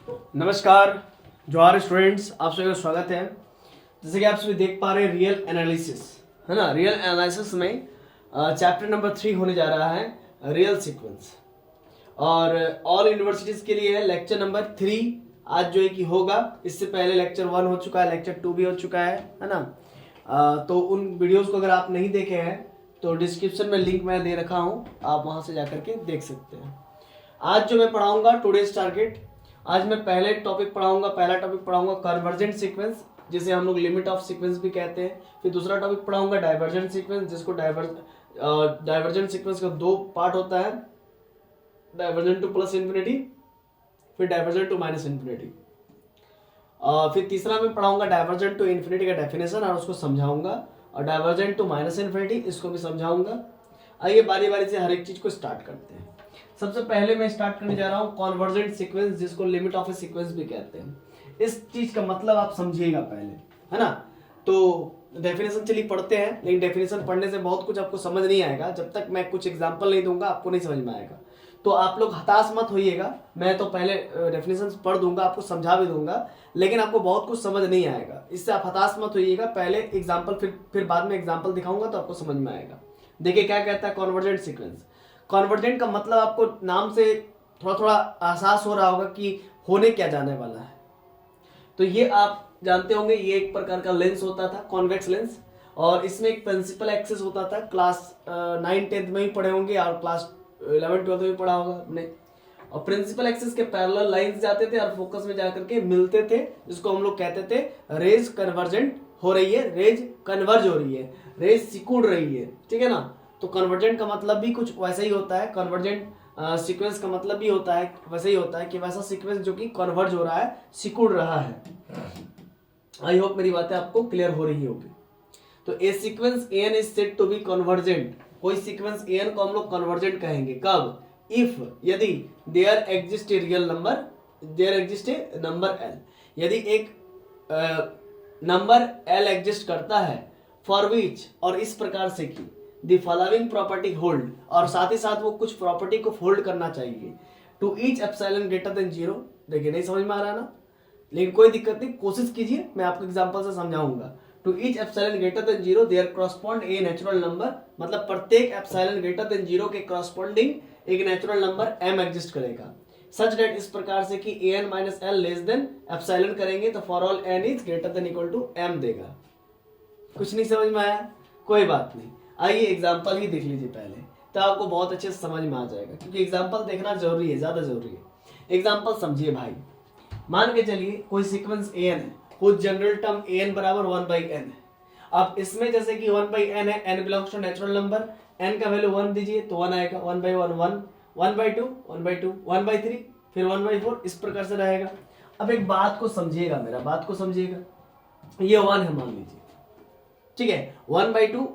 नमस्कार जोहार स्टूडेंट्स, आप सभी का स्वागत है। जैसे कि आप सभी देख पा रहे हैं रियल एनालिसिस है ना। रियल एनालिसिस में चैप्टर नंबर 3 होने जा रहा है रियल सीक्वेंस, और ऑल यूनिवर्सिटीज के लिए है लेक्चर नंबर 3 आज जो है कि होगा। इससे पहले लेक्चर 1 हो चुका है, लेक्चर 2 भी हो चुका है ना। तो उन वीडियोस को अगर आप नहीं देखे हैं तो डिस्क्रिप्शन में लिंक मैं दे रखा हूँ, आप वहाँ से जाकर के देख सकते हैं। आज जो मैं पढ़ाऊंगा टुडेज टारगेट, आज मैं पहला टॉपिक पढ़ाऊंगा कन्वर्जेंट सीक्वेंस, जिसे हम लोग लिमिट ऑफ सीक्वेंस भी कहते हैं। फिर दूसरा टॉपिक पढ़ाऊंगा डाइवर्जेंट सीक्वेंस, जिसको डाइवर्जेंट सीक्वेंस का 2 पार्ट होता है, डाइवर्जेंट टू प्लस इन्फिनिटी, फिर डाइवर्जेंट टू माइनस इन्फिनिटी। फिर तीसरा मैं पढ़ाऊंगा डाइवर्जेंट टू इन्फिनिटी का डेफिनेशन और उसको समझाऊंगा, और डाइवर्जेंट टू माइनस इन्फिनिटी इसको भी समझाऊंगा। आइए बारी बारी से हर एक चीज को स्टार्ट करते हैं। सबसे पहले मैं स्टार्ट करने जा रहा हूँ कॉन्वर्जेंट सीक्वेंस, जिसको लिमिट ऑफ ए सीक्वेंस भी कहते हैं। इस चीज का मतलब आप समझिएगा पहले, है ना। तो डेफिनेशन चलिए पढ़ते हैं, लेकिन डेफिनेशन पढ़ने से बहुत कुछ आपको समझ नहीं आएगा। जब तक मैं कुछ एग्जांपल नहीं दूंगा आपको नहीं समझ में आएगा। तो आप लोग हताश मत होइएगा, मैं तो पहले डेफिनेशन पढ़ दूंगा, आपको समझा भी दूंगा, लेकिन आपको बहुत कुछ समझ नहीं आएगा। इससे आप हताश मत होइएगा। पहले एग्जाम्पल, फिर बाद में एग्जाम्पल दिखाऊंगा तो आपको समझ में आएगा। देखिए क्या कहता है कॉन्वर्जेंट सीक्वेंस। कॉन्वर्जेंट का मतलब आपको नाम से थोड़ा थोड़ा एहसास हो रहा होगा कि होने क्या जाने वाला है। तो ये आप जानते होंगे, ये एक प्रकार का लेंस होता था, कॉन्वेक्स लेंस, और इसमें एक प्रिंसिपल एक्सिस होता था। क्लास 9-10 में ही पढ़े होंगे और क्लास 11-12 में पढ़ा होगा आपने। और प्रिंसिपल एक्सिस के पैरेलल लाइंस जाते थे और फोकस में जाकर के मिलते थे, जिसको हम लोग कहते थे रेज कन्वर्जेंट हो रही है, रेज कन्वर्ज हो रही है, रेज सिकुड़ रही है, ठीक है ना। तो कन्वर्जेंट का मतलब भी कुछ वैसा ही होता है। कन्वर्जेंट सीक्वेंस का मतलब भी होता है वैसे ही होता है कि वैसा सीक्वेंस जो कि कन्वर्ज हो रहा है, सिकुड़ रहा है। आई होप मेरी बातें आपको क्लियर हो रही होगी। तो a sequence n is said to be convergent. कोई सीक्वेंस एन को हम लोग कन्वर्जेंट कहेंगे कब? इफ, यदि there exist a real number, there exist a number L, यदि एक नंबर एल एग्जिस्ट करता है, फॉर विच, और इस प्रकार से कि द फॉलोइंग प्रॉपर्टी होल्ड, और साथ ही साथ वो कुछ प्रॉपर्टी को होल्ड करना चाहिए, to each epsilon greater than 0। देखिए नहीं समझ में आ रहा ना, लेकिन कोई दिक्कत नहीं, कोशिश कीजिए, मैं आपको एग्जांपल से समझाऊंगा। To each epsilon greater than 0 there correspond a natural number, मतलब प्रत्येक एप्सिलॉन ग्रेटर देन 0 के कॉरस्पॉन्डिंग एक नेचुरल नंबर m एग्जिस्ट करेगा। सच डेट, इस प्रकार से कि an minus L less than epsilon करेंगे तो for all n is greater than equal to m देगा। कुछ नहीं समझ में आया? कोई बात नहीं, आइए एग्जाम्पल ही देख लीजिए पहले, तो आपको बहुत अच्छे से समझ में आ जाएगा, क्योंकि एग्जाम्पल देखना जरूरी है, ज्यादा जरूरी है। एग्जाम्पल समझिए भाई। मान के चलिए कोई सीक्वेंस an है, कुछ जनरल टर्म an बराबर 1/n है। अब इसमें जैसे कि 1/n है, n belongs to natural number, n का वैल्यू 1 दीजिए तो 1 आएगा, 1/1 1, 1/2 1/2, 1/3 फिर 1/4, इस प्रकार से रहेगा। अब एक बात को समझिएगा, मेरा बात को समझिएगा। ये 1 है मान लीजिए, ठीक है। 1/2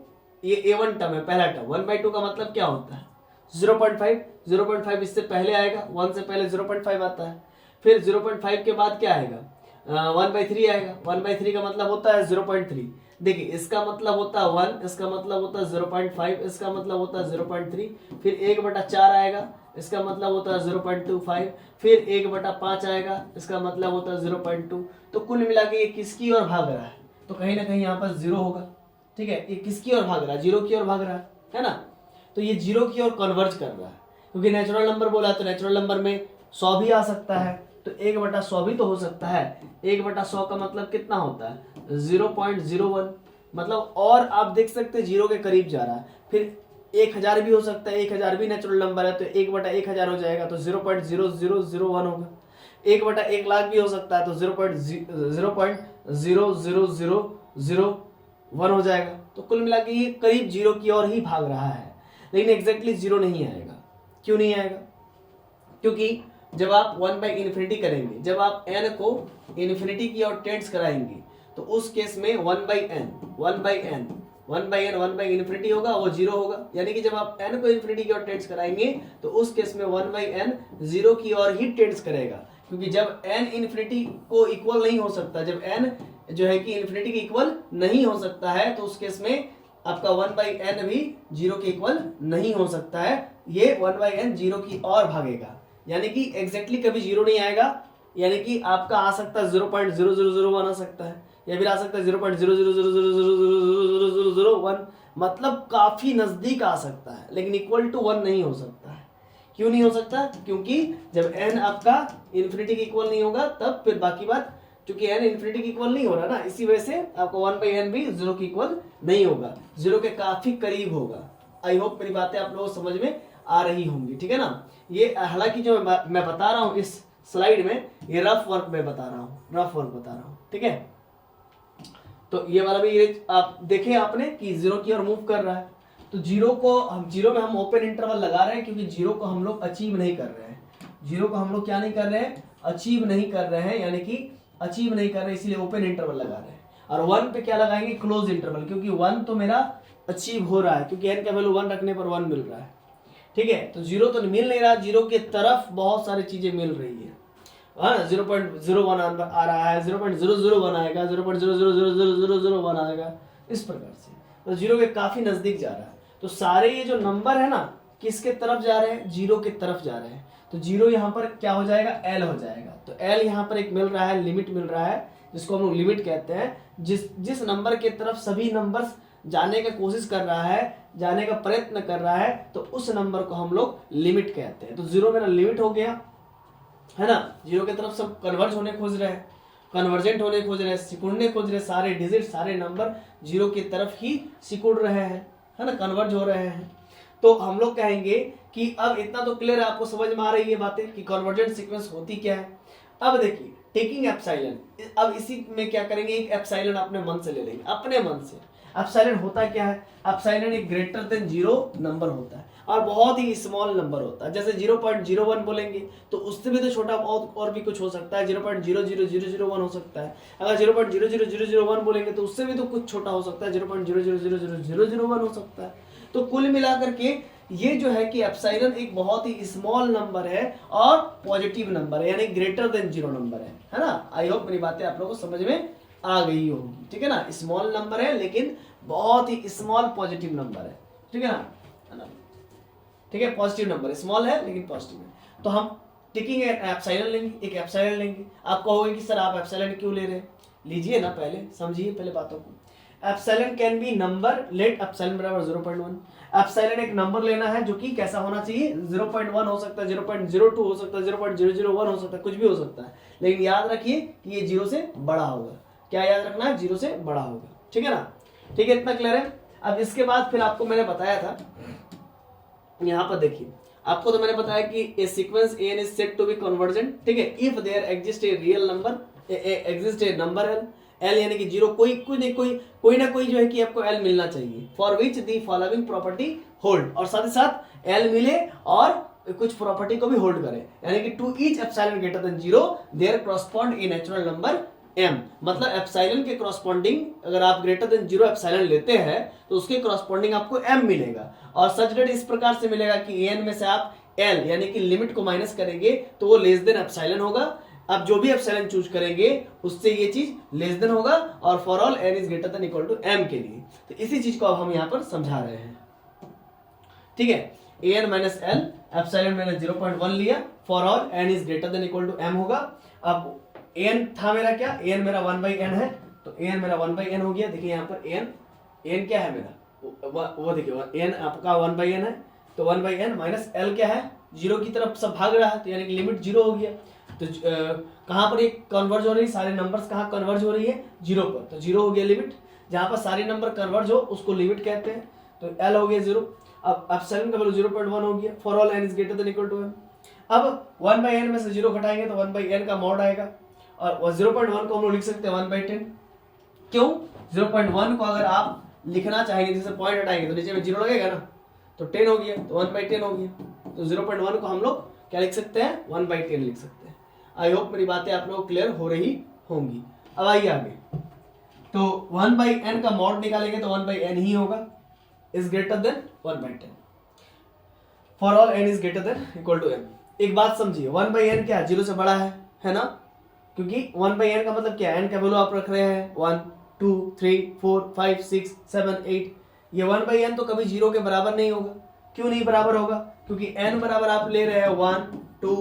ये a1 टर्म है, पहला टर्म। 1/2 का मतलब क्या होता है? 0.5, 0.5 इससे पहले आएगा, 1 से पहले 0.5 आता है। फिर 0.5 के बाद क्या आएगा? 1/3 आएगा। 1/3 का मतलब होता है 0.3। देखिए इसका मतलब होता है 1, इसका मतलब होता है 0.5, इसका मतलब होता है 0.3, फिर 1/4 आएगा, इसका मतलब होता है 0.25, फिर 1/5 आएगा, इसका मतलब होता है 0.2। तो कुल मिला के ये किसकी ओर भाग रहा है? तो कहीं ना कहीं यहाँ पर 0 होगा, ठीक है। ये किसकी ओर भाग रहा है? 0 की ओर भाग रहा है ना। तो ये 0 की ओर कन्वर्ज कर रहा है, क्योंकि नेचुरल नंबर बोला तो नेचुरल नंबर में 100 भी आ सकता है, तो 1/100 भी तो हो सकता है। 1/100 का मतलब कितना होता है? 0.01, मतलब और आप देख सकते हैं 0 के करीब जा रहा है। फिर 1000 भी हो सकता है, 1000 भी नेचुरल नंबर है, तो 1/1000 हो जाएगा, तो 0.0001 होगा। 1/1 लाख भी हो सकता है, तो 0.00001 हो जाएगा। तो कुल मिला के ये करीब 0 की ओर ही भाग रहा है, लेकिन एग्जैक्टली 0 नहीं आएगा। क्यों नहीं आएगा? क्योंकि जब आप 1/∞ करेंगे, जब आप n को इन्फिनिटी की ओर टेंड्स कराएंगे, तो उस केस में 1/n 1/∞ होगा, वो 0 होगा। यानी कि जब आप n को इन्फिनिटी की ओर टेंड्स कराएंगे, तो उस केस में 1/n 0 की ओर ही टेंड्स करेगा, क्योंकि जब n इन्फिनिटी को इक्वल नहीं हो सकता, जब n जो है कि इन्फिनिटी के इक्वल नहीं हो सकता है, तो उस केस में आपका 1/n भी 0 के इक्वल नहीं हो सकता है। ये 1/n 0 की ओर भागेगा, यानी कि एग्जैक्टली कभी 0 नहीं आएगा, यानी कि आपका आ सकता है 0.0001 आ सकता है, या फिर आ सकता है 0.0000000001, मतलब काफी नजदीक आ सकता है, लेकिन इक्वल टू 1 नहीं हो सकता है। क्यों नहीं हो सकता? क्योंकि जब n आपका इन्फिनिटी के इक्वल नहीं होगा तब फिर बाकी बात, क्योंकि n इन्फिनिटी के इक्वल नहीं हो रहा ना, इसी वजह से आपका 1/n भी 0 के इक्वल नहीं होगा, 0 के काफी करीब होगा। आई होप मेरी बातें आप लोगों को समझ में आ रही होंगी, ठीक है ना। ये हालांकि जो मैं बता रहा हूँ इस स्लाइड में, ये रफ वर्क में बता रहा हूँ, रफ वर्क बता रहा हूँ, ठीक है। तो ये वाला भी ये आप देखे आपने कि 0 की ओर मूव कर रहा है, तो 0 में हम ओपन इंटरवल लगा रहे हैं, क्योंकि 0 को हम लोग अचीव नहीं कर रहे हैं, 0 को हम लोग क्या नहीं कर रहे हैं, अचीव नहीं कर रहे हैं, यानी कि अचीव नहीं कर रहे हैं, इसलिए ओपन इंटरवल लगा रहे हैं। और 1 पे क्या लगाएंगे, क्लोज इंटरवल, क्योंकि 1 तो मेरा अचीव हो रहा है, क्योंकि n का वैल्यू 1 रखने पर 1 मिल रहा है, ठीक है। तो 0 तो मिल नहीं रहा, 0 के तरफ बहुत सारी चीजें मिल रही है, 0.01 आ रहा है, 0.001 आएगा, 0.000001 आएगा, इस प्रकार से। तो 0 के काफी नजदीक जा रहा है। तो सारे ये जो नंबर है ना, किसके तरफ जा रहे हैं, 0 के तरफ जा रहे हैं। तो 0 यहाँ पर क्या हो जाएगा, L हो जाएगा। तो L यहाँ पर एक मिल रहा है, लिमिट मिल रहा है, जिसको हम लोग लिमिट कहते हैं। जिस नंबर के तरफ सभी नंबर्स जाने का कोशिश कर रहा है, जाने का प्रयत्न कर रहा है, तो उस नंबर को हम लोग लिमिट कहते हैं। तो 0 मेरा लिमिट हो गया, है ना। 0 की तरफ सब कन्वर्ज होने खोज रहे हैं, कन्वर्जेंट होने खोज रहे हैं, सिकुड़ने खोज रहे हैं, सारे डिजिट सारे नंबर 0 की तरफ ही सिकुड़ रहे हैं, है ना, कन्वर्ज हो रहे हैं। तो हम लोग कहेंगे कि अब इतना तो क्लियर है, आपको समझ में आ रही है बातें कि कन्वर्जेंट सीक्वेंस होती क्या है। अब देखिए टेकिंग एप्सिलॉन, अब इसी में क्या करेंगे, एक एप्सिलॉन अपने मन से ले लेंगे, अपने मन से। एप्सिलॉन होता क्या है, एप्सिलॉन एक ग्रेटर देन 0 नंबर होता है और बहुत ही स्मॉल नंबर होता है। जैसे 0.01 बोलेंगे तो उससे भी तो छोटा और भी कुछ हो सकता है, 0.00001 हो सकता है। अगर 0.00001 बोलेंगे तो उससे भी तो कुछ छोटा हो सकता है, 0.0000001 हो सकता है। तो कुल मिलाकर के ये जो है कि एप्सिलॉन एक बहुत ही स्मॉल नंबर है और पॉजिटिव नंबर है, यानी ग्रेटर देन 0 नंबर है ना। आई होप मेरी बातें आप लोगों को समझ में आ गई होगी, ठीक है ना। स्मॉल नंबर है लेकिन बहुत ही स्मॉल पॉजिटिव नंबर है, ठीक है ना, ठीक है। पॉजिटिव नंबर है, स्मॉल है लेकिन पॉजिटिव है। तो हम टेकिंग एप्सिलॉन लेंगे, एक एप्सिलॉन लेंगे। आप कहोगे कि सर आप एप्सिलॉन क्यों ले रहे हैं, लीजिए ना, पहले समझिए पहले बातों को। Epsilon can be number, let epsilon बराबर 0.1। एप्सिलॉन एक नंबर लेना है जो कि कैसा होना चाहिए, 0.1 हो सकता है, 0.02 हो सकता है, 0.001 हो सकता है, कुछ भी हो सकता है, लेकिन याद रखिए कि ये 0 से बड़ा होगा। क्या याद रखना है, 0 से बड़ा होगा, ठीक है ना। ठीक है, इतना क्लियर है। अब इसके बाद फिर आपको मैंने बताया था, यहाँ पर देखिए, आपको तो मैंने बताया कि a sequence n is said to be convergent, ठीक है, if there exist a real number, exist a number L यानी कि 0, कोई ना कोई जो है कि आपको एल मिलना चाहिए, for which the following property hold, और साथ ही साथ एल मिले और कुछ प्रॉपर्टी को भी होल्ड करे, यानी कि to each epsilon greater than 0 there correspond a natural number m, मतलब एप्सिलॉन के कॉरस्पॉन्डिंग अगर आप ग्रेटर देन 0 एप्सिलॉन लेते हैं तो उसके कॉरस्पॉन्डिंग आपको m मिलेगा, और सच डेट इस प्रकार से मिलेगा कि n में से आप l यानी कि लिमिट को माइनस करेंगे तो वो लेस देन एप्सिलॉन होगा। आप जो भी एप्सिलॉन चूज करेंगे उससे ये चीज लेस देन होगा, और for all n is greater than equal to m के लिए। तो इसी चीज को अब हम यहाँ पर समझा रहे हैं, ठीक है। an माइनस l, एप्सिलॉन मैंने 0.1 लिया, for all n is greater than equal to m होगा। अब an था मेरा क्या, an मेरा 1/n है, तो an मेरा 1/n हो गया। देखिए यहाँ पर n क्या है मेरा, वो देखिए n आपका 1/n है, तो 1/n माइनस l क्या है, 0 की तरफ सब भाग रहा है, तो यानी कि लिमिट 0 हो गया। तो कहाँ पर ये कन्वर्ज हो रही है, सारे नंबर्स कहाँ कन्वर्ज हो रही है, 0 पर, तो 0 हो गया लिमिट। जहाँ पर सारे नंबर कन्वर्ज हो उसको लिमिट कहते हैं, तो l हो गया 0। अब एप्सिलॉन का वैल्यू 0.1 हो गया, for all n is greater than equal to m। अब 1/n में से 0 घटाएंगे तो 1/n का मॉड आएगा, और 0.1 को हम लोग लिख सकते हैं 1/10। क्यों, 0.1 को अगर आप लिखना चाहेंगे, जैसे पॉइंट हटाएंगे तो नीचे में 0 लगेगा ना, तो 10 हो गया, तो 1/10 हो गया। तो 0.1 को हम लोग क्या लिख सकते हैं, 1/10 लिख सकते हैं। आई होप मेरी बातें आप लोगों को क्लियर हो रही होंगी। अब आइए आगे, तो 1/n का मॉड निकालेंगे तो 1/n ही होगा, is greater than 1/10, for all n is greater than equal to m। एक बात समझिए, 1/n क्या 0 से बड़ा है ना, क्योंकि 1/n का मतलब क्या है, n का वैल्यू आप रख रहे हैं 1 2 3 4 5 6 7 8, ये 1/n तो कभी 0 के बराबर नहीं होगा। क्यों नहीं बराबर होगा, क्योंकि n बराबर आप ले रहे हैं 1 2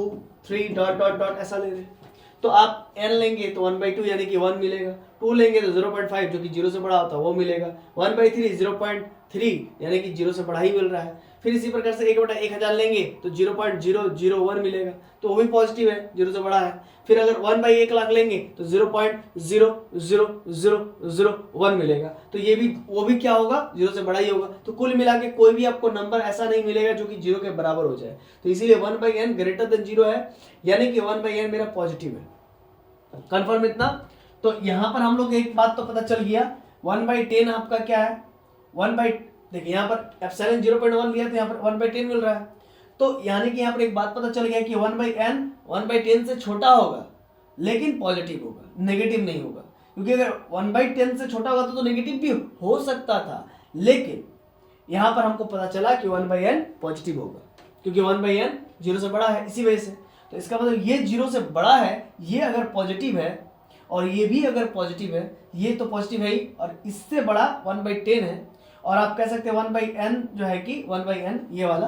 3 डॉट डॉट डॉट ऐसा ले रहे हैं, तो आप n लेंगे तो 1/2 यानी कि 1 मिलेगा, 2 लेंगे तो 0.5 जो कि 0 से बड़ा होता है वो मिलेगा, 1/3 0.3 यानी कि 0 से बड़ा ही मिल रहा है। फिर इसी प्रकार से 1/1000 लेंगे तो 0.001 मिलेगा, तो वो भी पॉजिटिव है, 0 से बड़ा है। फिर अगर 1/1 लाख लेंगे तो 0.00001 मिलेगा, तो ये भी वो भी क्या होगा, 0 से बड़ा ही होगा। तो कुल मिला के कोई भी आपको नंबर ऐसा नहीं मिलेगा जो कि 0 के बराबर हो जाए, तो इसीलिए 1/n ग्रेटर देन 0 है, यानी कि 1/n मेरा पॉजिटिव है। कंफर्म इतना? तो यहां पर हम लोग एक बात तो पता चल गया, 1/10 आपका क्या है, देखिए यहाँ पर एप्सिलॉन 0.1 लिया तो यहाँ पर 1/10 मिल रहा है, तो यानी कि यहाँ पर एक बात पता चल गया कि 1/n 1/10 से छोटा होगा लेकिन पॉजिटिव होगा, नेगेटिव नहीं होगा। क्योंकि अगर 1/10 से छोटा होगा तो नेगेटिव भी हो सकता था, लेकिन यहाँ पर हमको पता चला कि 1/n पॉजिटिव होगा, क्योंकि 1/n 0 से बड़ा है, इसी वजह से। तो इसका मतलब ये 0 से बड़ा है, ये अगर पॉजिटिव है और ये भी अगर पॉजिटिव है, ये तो पॉजिटिव है ही, और इससे बड़ा 1/10 है, और आप कह सकते हैं 1/n जो है कि 1/n ये वाला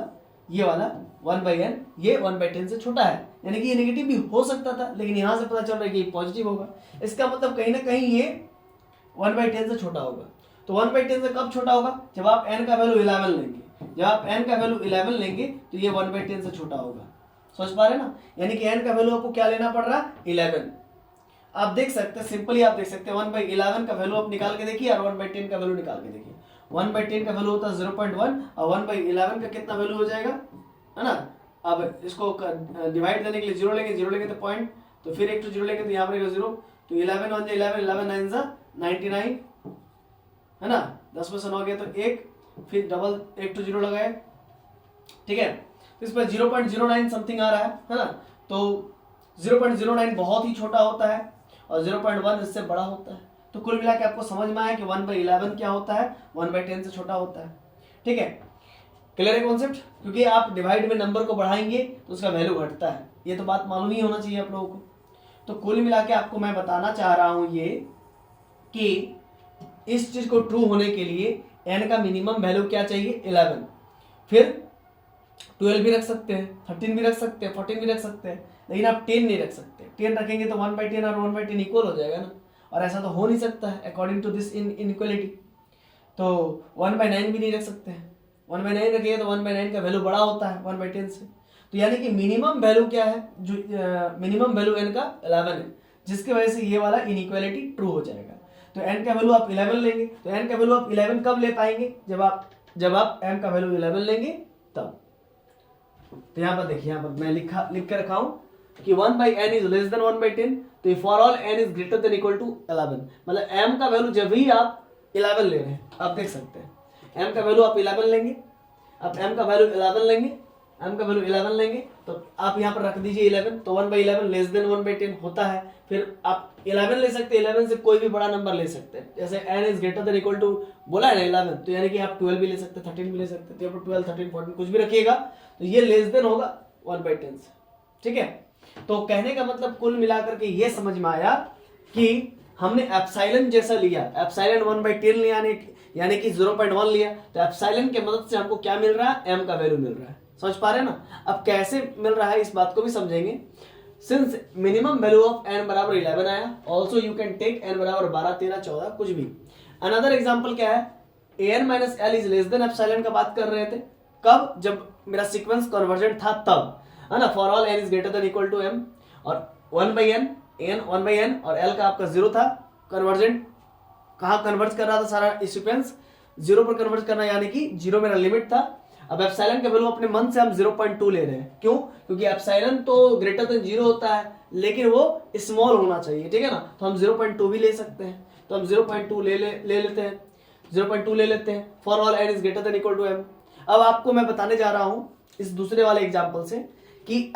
1/n ये 1/10 से छोटा है, यानी कि ये नेगेटिव भी हो सकता था, लेकिन यहाँ से पता चल रहा है कि ये पॉजिटिव होगा। इसका मतलब कहीं ना कहीं ये 1/10 से छोटा होगा। तो 1/10 से कब छोटा होगा, जब आप n का वैल्यू 11 लेंगे, जब आप n का वैल्यू 11 लेंगे तो ये 1/10 से छोटा होगा। सोच पा रहे ना, यानी कि n का वैल्यू आपको क्या लेना पड़ रहा है, 11। आप देख सकते हैं, सिंपली आप देख सकते हैं 1/11 का वैल्यू आप निकाल के देखिए और 1/10 का वैल्यू निकाल के देखिए। 1/10 का वैल्यू होता है 0.1 और 1/11 का कितना वैल्यू हो जाएगा, है ना। अब इसको डिवाइड देने के लिए 0 लेंगे तो पॉइंट, तो फिर 1 to 0 लेंगे तो यहाँ पर 0, तो 11 1 11, 11 9 99, है ना, 10 में से 9 गया तो 1, फिर डबल 1 to 0 लगाए, ठीक है। तो इस पर 0.09 समथिंग आ रहा है ना। तो 0.09 बहुत ही छोटा होता है और 0.1 इससे बड़ा होता है। तो कुल मिला के आपको समझ में आया कि 1/11 क्या होता है, 1/10 से छोटा होता है, ठीक है। क्लियर है कॉन्सेप्ट? क्योंकि आप डिवाइड में नंबर को बढ़ाएंगे तो उसका वैल्यू घटता है, ये तो बात मालूम ही होना चाहिए आप लोगों को। तो कुल मिला के आपको मैं बताना चाह रहा हूं ये कि इस चीज को ट्रू होने के लिए n का मिनिमम वैल्यू क्या चाहिए, 11, फिर 12 भी रख सकते हैं, 13 भी रख सकते हैं, 14 भी रख सकते हैं, लेकिन आप 10 नहीं रख सकते। 10 रखेंगे तो 1/10 और 1/10 इक्वल हो जाएगा ना, और ऐसा तो हो नहीं सकता है अकॉर्डिंग टू दिस इनइक्वालिटी। तो 1/9 भी नहीं रख सकते हैं, 1/9 रखिए तो 1/9 का वैल्यू बड़ा होता है 1/10 से। तो यानी कि मिनिमम वैल्यू क्या है, जो मिनिमम वैल्यू n का 11 है, जिसकी वजह से ये वाला इनइक्वालिटी ट्रू हो जाएगा। तो n का वैल्यू आप 11 लेंगे, तो n का वैल्यू आप 11 कब ले पाएंगे, जब आप m का वैल्यू 11 लेंगे तब। तो यहाँ पर देखिए, यहाँ पर मैं लिख के रखा हूँ कि 1/n इज लेस देन 1/10, तो for all n is greater than equal to 11, मतलब m का वैल्यू जब भी आप 11 ले रहे हैं, आप देख सकते हैं m का वैल्यू आप 11 लेंगे, आप m का वैल्यू 11 लेंगे, m का वैल्यू 11 लेंगे, तो आप यहाँ पर रख दीजिए 11, तो 1/11 लेस देन 1/10 होता है। फिर आप 11 ले सकते हैं, 11 से कोई भी बड़ा नंबर ले सकते हैं, जैसे n is greater than equal to बोला है ना 11, तो यानी कि आप 12 भी ले सकते हैं, 13 भी ले सकते हैं, तो यहाँ पर 12 13 14 कुछ भी रखिएगा, तो ये लेस देन होगा 1/10 से, ठीक है। तो कहने का मतलब कुल मिलाकर के ये समझ में आया कि हमने एप्सिलॉन जैसा लिया, एप्सिलॉन 1/10 लिया, यानी कि 0.1 लिया, तो एप्सिलॉन के मदद से हमको क्या मिल रहा है, m का वैल्यू मिल रहा है। समझ पा रहे हैं ना। अब कैसे मिल रहा है इस बात को भी समझेंगे। Since minimum value of n बराबर 11 आया, also you can take n बराबर 12 13 14 कुछ भी। अनदर एग्जांपल क्या है, an minus l is less than epsilon का बात कर रहे थे, कब, जब मेरा सीक्वेंस कन्वर्जेंट था तब, है ना। For all n is greater than equal to m, और 1/n और l का आपका 0 था, कन्वर्जेंट कहाँ कन्वर्ज कर रहा था, सारा सीक्वेंस 0 पर कन्वर्ज करना, यानी कि 0 मेरा लिमिट था। अब एप्सिलॉन का वैल्यू अपने मन से हम 0.2 ले रहे हैं, क्यों, क्योंकि एप्सिलॉन तो ग्रेटर देन 0 होता है, लेकिन वो स्मॉल होना चाहिए, ठीक है ना। तो हम 0.2 भी ले सकते हैं, तो हम 0.2 ले लेते हैं, 0.2 ले लेते हैं। For all n is greater than equal to m। अब आपको मैं बताने जा रहा हूं इस दूसरे वाले एग्जांपल से कि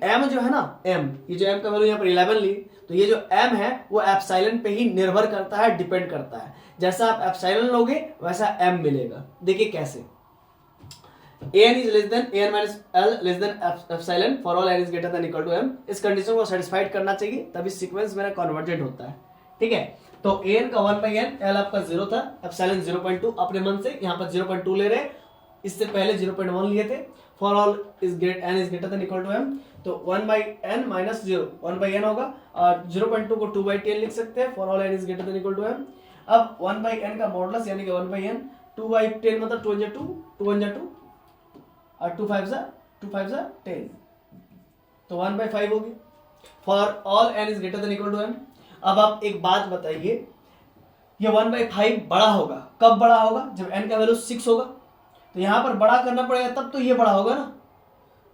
m जो है ना, m, ये जो m का वैल्यू यहाँ पर 11 ली, तो ये जो m है वो एप्सिलॉन पे ही निर्भर करता है, डिपेंड करता है। जैसा आप एप्सिलॉन लोगे वैसा m मिलेगा। देखिए कैसे, an is less than an minus l less than epsilon for all n is greater than equal to m। इस कंडीशन को सेटिस्फाइड करना चाहिए, तभी सीक्वेंस मेरा कन्वर्जेंट होता है, ठीक है। तो an का 1/n, l आपका 0 था, एप्सिलॉन 0.2 अपने मन से यहाँ पर 0.2 ले रहे, इससे पहले 0.1 लिए थे। For all is great n is greater than equal to m, तो 1/n माइनस 0 1/n होगा और 0.2 को 2/10 लिख सकते हैं for all n is greater than equal to m। अब 1/n का मॉडुलस यानी कि 1/n 2/10 मतलब 2 × 2 2 × 2 और 2 5 10 तो 1/5 होगी for all n is greater than equal to m। अब आप एक बात बताइए, ये 1/5 बड़ा होगा, कब बड़ा होगा? जब n का वैल्यू 6 होगा। तो यहाँ पर बड़ा करना पड़ेगा तब तो ये बड़ा होगा ना,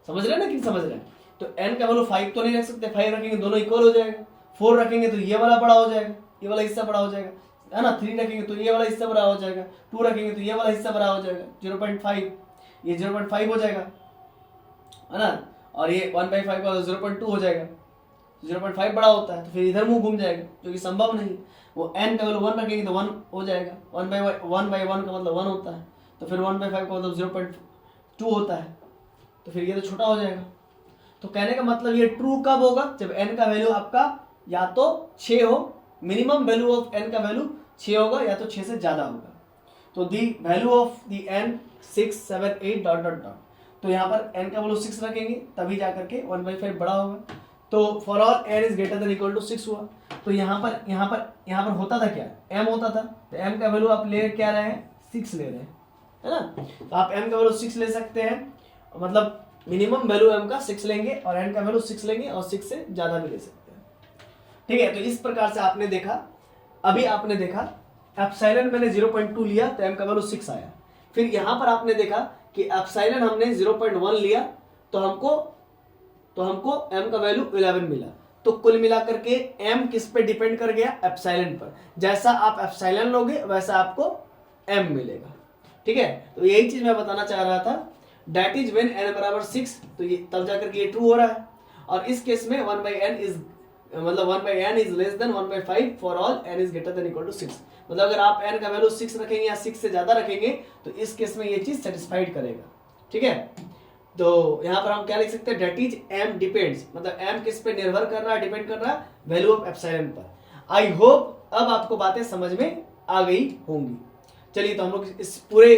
समझ रहे हैं ना कि समझ रहे हैं? तो n का वैल्यू 5 तो नहीं रख सकते, 5 रखेंगे दोनों इक्वल हो जाएगा, 4 रखेंगे तो ये वाला बड़ा हो जाएगा, ये वाला हिस्सा बड़ा हो जाएगा, है ना, 3 रखेंगे तो ये वाला हिस्सा बड़ा हो जाएगा, 2 रखेंगे तो ये वाला हिस्सा बड़ा हो जाएगा, 0.5 ये 0.5 हो जाएगा, है ना, और ये 1/5 का 0.2 हो जाएगा, 0.5 बड़ा होता है तो फिर इधर मुंह घूम जाएगा, जो कि संभव नहीं। वो n का वैल्यू 1 रखेंगे तो 1 हो जाएगा, 1/1 का मतलब 1 होता है, तो फिर 1/5 का मतलब 0.2 होता है, तो फिर ये तो छोटा हो जाएगा। तो कहने का मतलब ये ट्रू कब होगा? जब n का वैल्यू आपका या तो 6 हो, मिनिमम वैल्यू ऑफ n का वैल्यू 6 होगा या तो 6 से ज्यादा होगा। तो the value of the n 6 7 8 dot dot dot, तो यहाँ पर n का वैल्यू 6 रखेंगे तभी जाकर के 1/5 बड़ा होगा। तो for all n is greater than equal to 6 हुआ। तो यहाँ पर होता था क्या? m होता था, तो m का वैल्यू आप ले क्या रहे हैं? 6 ले रहे हैं, है ना। तो आप m का वैल्यू 6 ले सकते हैं, मतलब मिनिमम वैल्यू m का 6 लेंगे और n का वैल्यू 6 लेंगे और 6 से ज्यादा भी ले सकते हैं, ठीक है। तो इस प्रकार से आपने देखा, अभी आपने देखा एप्सिलॉन मैंने 0.2 लिया तो m का वैल्यू 6 आया। फिर यहाँ पर आपने देखा कि एप्सिलॉन हमने 0.1 लिया तो हमको m का वैल्यू 11 मिला। तो कुल मिलाकर के m किस पे डिपेंड कर गया? एप्सिलॉन पर। जैसा आप एप्सिलॉन लोगे वैसा आपको m मिलेगा, ठीक है। तो यही चीज मैं बताना चाह रहा था, दैट इज व्हेन n बराबर 6, तो ये तब जाकर के ये ट्रू हो रहा है। और इस केस में 1/n is less than 1/5 for all n is greater than equal to 6। मतलब अगर आप n का वैल्यू 6 रखेंगे या 6 से ज्यादा रखेंगे तो इस केस में ये चीज सेटिस्फाइड करेगा, ठीक है। तो यहाँ पर हम क्या लिख सकते हैं? दैट इज m डिपेंड्स, मतलब m किस पे निर्भर कर रहा है, डिपेंड कर रहा है? वैल्यू ऑफ एप्सिलॉन पर। आई होप अब आपको बातें समझ में आ गई होंगी। चलिए तो हम लोग इस पूरे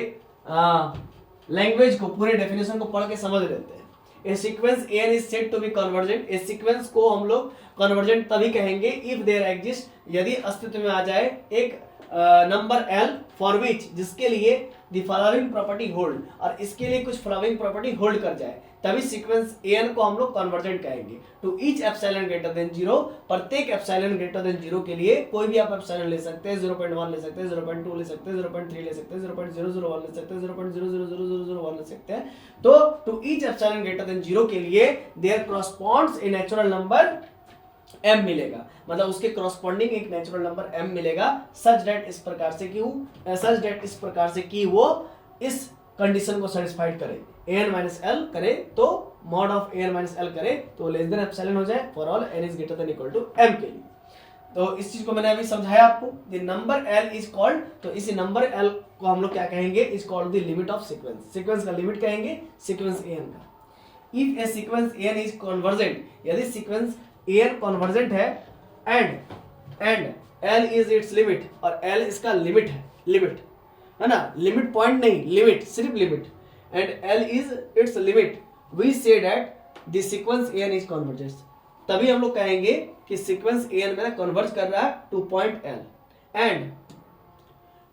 लैंग्वेज को, पूरे डेफिनेशन को पढ़ के समझ लेते हैं। A sequence an is said to be convergent। A sequence को हम लोग कन्वर्जेंट तभी कहेंगे इफ देयर एग्जिस्ट, यदि अस्तित्व में आ जाए एक नंबर l फॉर विच, जिसके लिए द फॉलोइंग प्रॉपर्टी होल्ड, और इसके लिए कुछ फॉलोइंग प्रॉपर्टी होल्ड कर जाए, तभी सीक्वेंस an को हम लोग कन्वर्जेंट कहेंगे। To each epsilon greater than 0, प्रत्येक एप्सिलॉन ग्रेटर देन 0 के लिए कोई भी आप एप्सिलॉन ले सकते हैं, 0.1 ले सकते हैं, 0.2 ले सकते हैं, 0.3 ले सकते हैं, 0.001 ले सकते हैं, 0.00001 ले सकते हैं। तो to each epsilon greater than 0 के लिए there corresponds a natural number m मिलेगा, मतलब उसके कॉरस्पॉन्डिंग एक नेचुरल नंबर m मिलेगा, सच दैट इस प्रकार से कि वो इस कंडीशन को सेटिस्फाइड करे, an-l करे तो मॉड ऑफ an-l करे तो लेस देन एप्सिलॉन हो जाए for all n is greater than equal to m के लिए। तो इस चीज को मैंने अभी समझाया आपको। The number l is called, तो इसी नंबर l को हम लोग क्या कहेंगे? Is called the limit of sequence. Sequence का लिमिट कहेंगे सीक्वेंस an का। If a sequence an is convergent, यदि सीक्वेंस an कन्वर्जेंट है and l is its limit, और l इसका लिमिट है ना, लिमिट पॉइंट नहीं, लिमिट, सिर्फ limit, and l is its limit, we say that the sequence an is convergent. तभी हम लोग कहेंगे कि सीक्वेंस an मेरा कन्वर्ज कर रहा है to point l,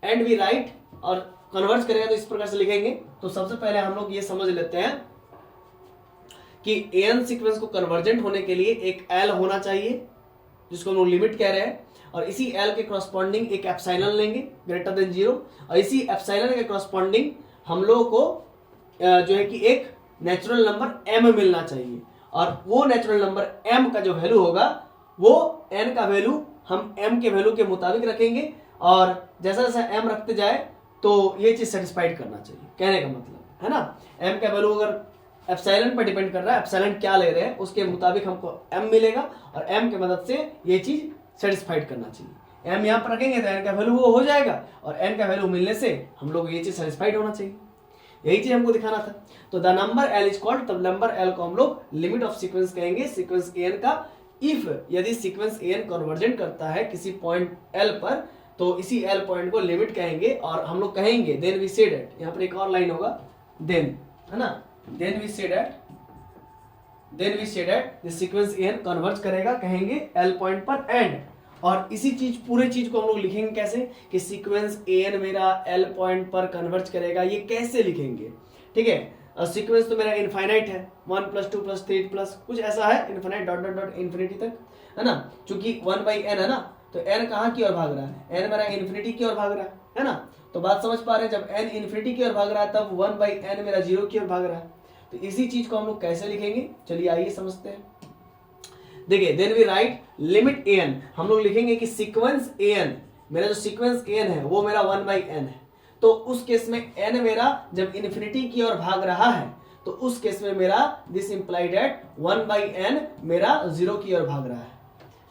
and we write, और कन्वर्ज करेगा तो इस प्रकार से लिखेंगे। तो सबसे पहले हम लोग ये समझ लेते हैं कि an सीक्वेंस को कन्वर्जेंट होने के लिए एक l होना चाहिए, जिसको हम लोग लिमिट कह रहे हैं, और इसी l के कॉरस्पॉन्डिंग एक एप्सिलॉन लेंगे ग्रेटर देन 0, और इसी एप्सिलॉन के कॉरस्पॉन्डिंग हम लोगों को जो है कि एक नेचुरल नंबर m मिलना चाहिए, और वो नेचुरल नंबर m का जो वैल्यू होगा वो n का वैल्यू हम m के वैल्यू के मुताबिक रखेंगे, और जैसा जैसा m रखते जाए तो ये चीज सेटिस्फाइड करना चाहिए, कहने का मतलब है ना। m का वैल्यू अगर एप्सिलॉन पर डिपेंड कर रहा है, एप्सिलॉन क्या ले रहे हैं उसके मुताबिक हमको m मिलेगा, और m की मदद से ये चीज सेटिस्फाइड करना चाहिए। m यहाँ पर रखेंगे तो n का वैल्यू वो हो जाएगा, और n का वैल्यू मिलने से हम लोग ये चीज सेटिस्फाइड होना चाहिए, यही चीज हमको दिखाना था। तो the number l is called, तब नंबर l को हम लोग लिमिट ऑफ सीक्वेंस कहेंगे, सीक्वेंस an का। इफ यदि सीक्वेंस an कन्वर्जेंट करता है किसी पॉइंट l पर, तो इसी l पॉइंट को लिमिट कहेंगे, और हम लोग कहेंगे देन वी से दैट, यहाँ पर एक और लाइन होगा देन, है ना, then we say that then we say that the sequence n converge करेगा, कहेंगे एल पॉइंट पर एंड। और इसी चीज पूरे चीज को हम लोग लिखेंगे कैसे कि सीक्वेंस एन मेरा एल पॉइंट पर कन्वर्ज करेगा। ये कैसे लिखेंगे, ठीक है। सीक्वेंस तो मेरा इनफाइनाइट है, 1 + 2 + 3 प्लस कुछ ऐसा है, infinite dot dot dot infinity तक, है ना। चूंकि 1/n है ना, तो n कहाँ की ओर भाग रहा है, n मेरा इन्फिनिटी की ओर भाग रहा है ना। तो बात समझ पा रहे हैं, जब n इन्फिनिटी की ओर भाग रहा है तब 1/n मेरा 0 की ओर भाग रहा है। तो इसी चीज को हम लोग कैसे लिखेंगे, चलिए आइए समझते हैं। देखिए then we write limit an, हम लोग लिखेंगे कि सीक्वेंस an, मेरा जो सीक्वेंस an है वो मेरा 1/n है। तो उस केस में n मेरा जब इन्फिनिटी की ओर भाग रहा है तो उस केस में मेरा दिस इंप्लाइड एट 1/n मेरा 0 की ओर भाग रहा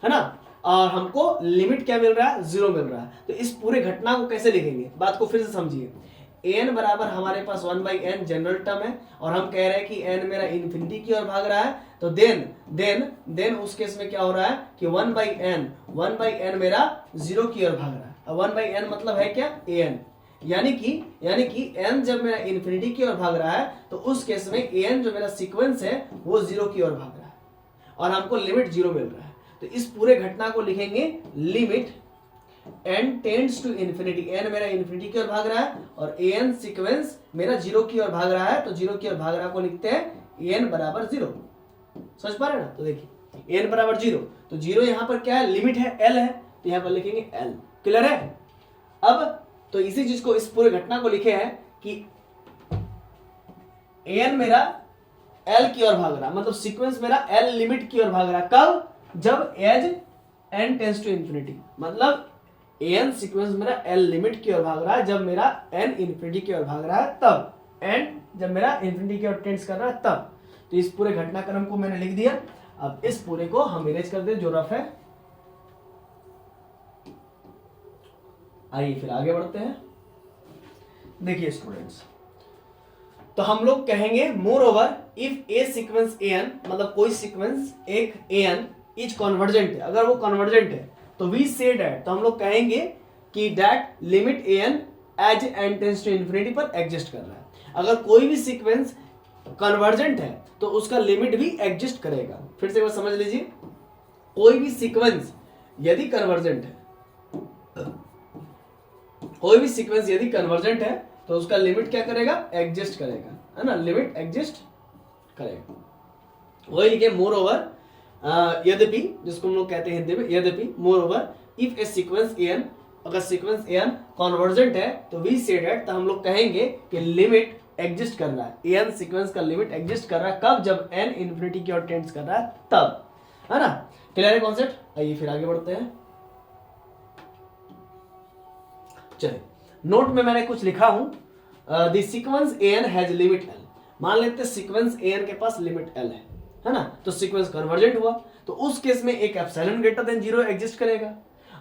है ना। और हमको लिमिट क्या मिल रहा है, 0 मिल रहा है। तो इस पूरे घटना को कैसे लिखेंगे, बात को फिर से समझिए। n बराबर हमारे पास 1/n जनरल टर्म है और हम कह रहे हैं कि n मेरा इन्फिनिटी की ओर भाग रहा है। तो देन उस केस में क्या हो रहा है कि 1/n मेरा 0 की ओर भाग रहा है। अब 1/n मतलब है क्या, an, यानी कि n जब मेरा इन्फिनिटी की ओर भाग रहा है तो उस केस में an जो मेरा सीक्वेंस है वो 0 की ओर भाग रहा है और हमको लिमिट 0 मिल रहा है। तो इस पूरे घटना को लिखेंगे limit n tends to infinity, n मेरा इन्फिनिटी की ओर भाग रहा है और an सीक्वेंस मेरा 0 की ओर भाग रहा है। तो 0 की ओर भाग रहा को लिखते हैं n बराबर 0। समझ पा रहे हैं ना। तो देखिए n बराबर 0, तो 0 यहाँ पर क्या है, लिमिट है, l है, तो यहाँ पर लिखेंगे l। क्लियर है। अब तो इसी चीज को, इस पूरे घटना को लिखे है कि n मेरा l की ओर भाग रहा, मतलब सीक्वेंस मेरा l लिमिट की ओर भाग रहा। कब, जब as n tends to infinity, मतलब an सीक्वेंस मेरा l लिमिट की ओर भाग रहा है जब मेरा n इन्फिनिटी की ओर भाग रहा है तब, n जब मेरा इन्फिनिटी की ओर टेंड्स कर रहा है तब। तो इस पूरे घटनाक्रम को मैंने लिख दिया। अब इस पूरे को हम इरेज कर दे जो रफ है। आइए फिर आगे बढ़ते हैं। देखिए स्टूडेंट्स, तो हम लोग कहेंगे more over if a sequence an, मतलब कोई सीक्वेंस एक an इज कन्वर्जेंट है, अगर वो कन्वर्जेंट है तो वी से दैट, तो हम लोग कहेंगे कि that limit an as n tends to infinity पर एग्जिस्ट कर रहा है। अगर कोई भी सीक्वेंस कन्वर्जेंट है तो उसका लिमिट भी एग्जिस्ट करेगा। फिर से एक बार समझ लीजिए, कोई भी सीक्वेंस यदि कन्वर्जेंट है, कोई भी सीक्वेंस यदि कन्वर्जेंट है तो उसका लिमिट क्या करेगा, एग्जिस्ट करेगा, है ना, लिमिट एग्जिस्ट करेगा। वही लिखे मोर ओवर, यद्यपि, जिसको हम लोग कहते हैं हिंदी में यद्यपि, more over if a sequence an, अगर सीक्वेंस an कन्वर्जेंट है तो वी से दैट, तो हम लोग कहेंगे कि लिमिट एग्जिस्ट कर रहा है, an सीक्वेंस का लिमिट एग्जिस्ट कर रहा है। कब, जब n इन्फिनिटी की ओर टेंड्स कर रहा है तब, है ना। क्लियर है कॉन्सेप्ट। आइए फिर आगे बढ़ते हैं। चलिए नोट में मैंने कुछ लिखा हूं, the sequence an has limit l। मान लेते हैं सीक्वेंस an के पास लिमिट l है ना, तो सीक्वेंस कन्वर्जेंट हुआ तो उस केस में एक एप्सिलॉन ग्रेटर देन 0 एग्जिस्ट करेगा।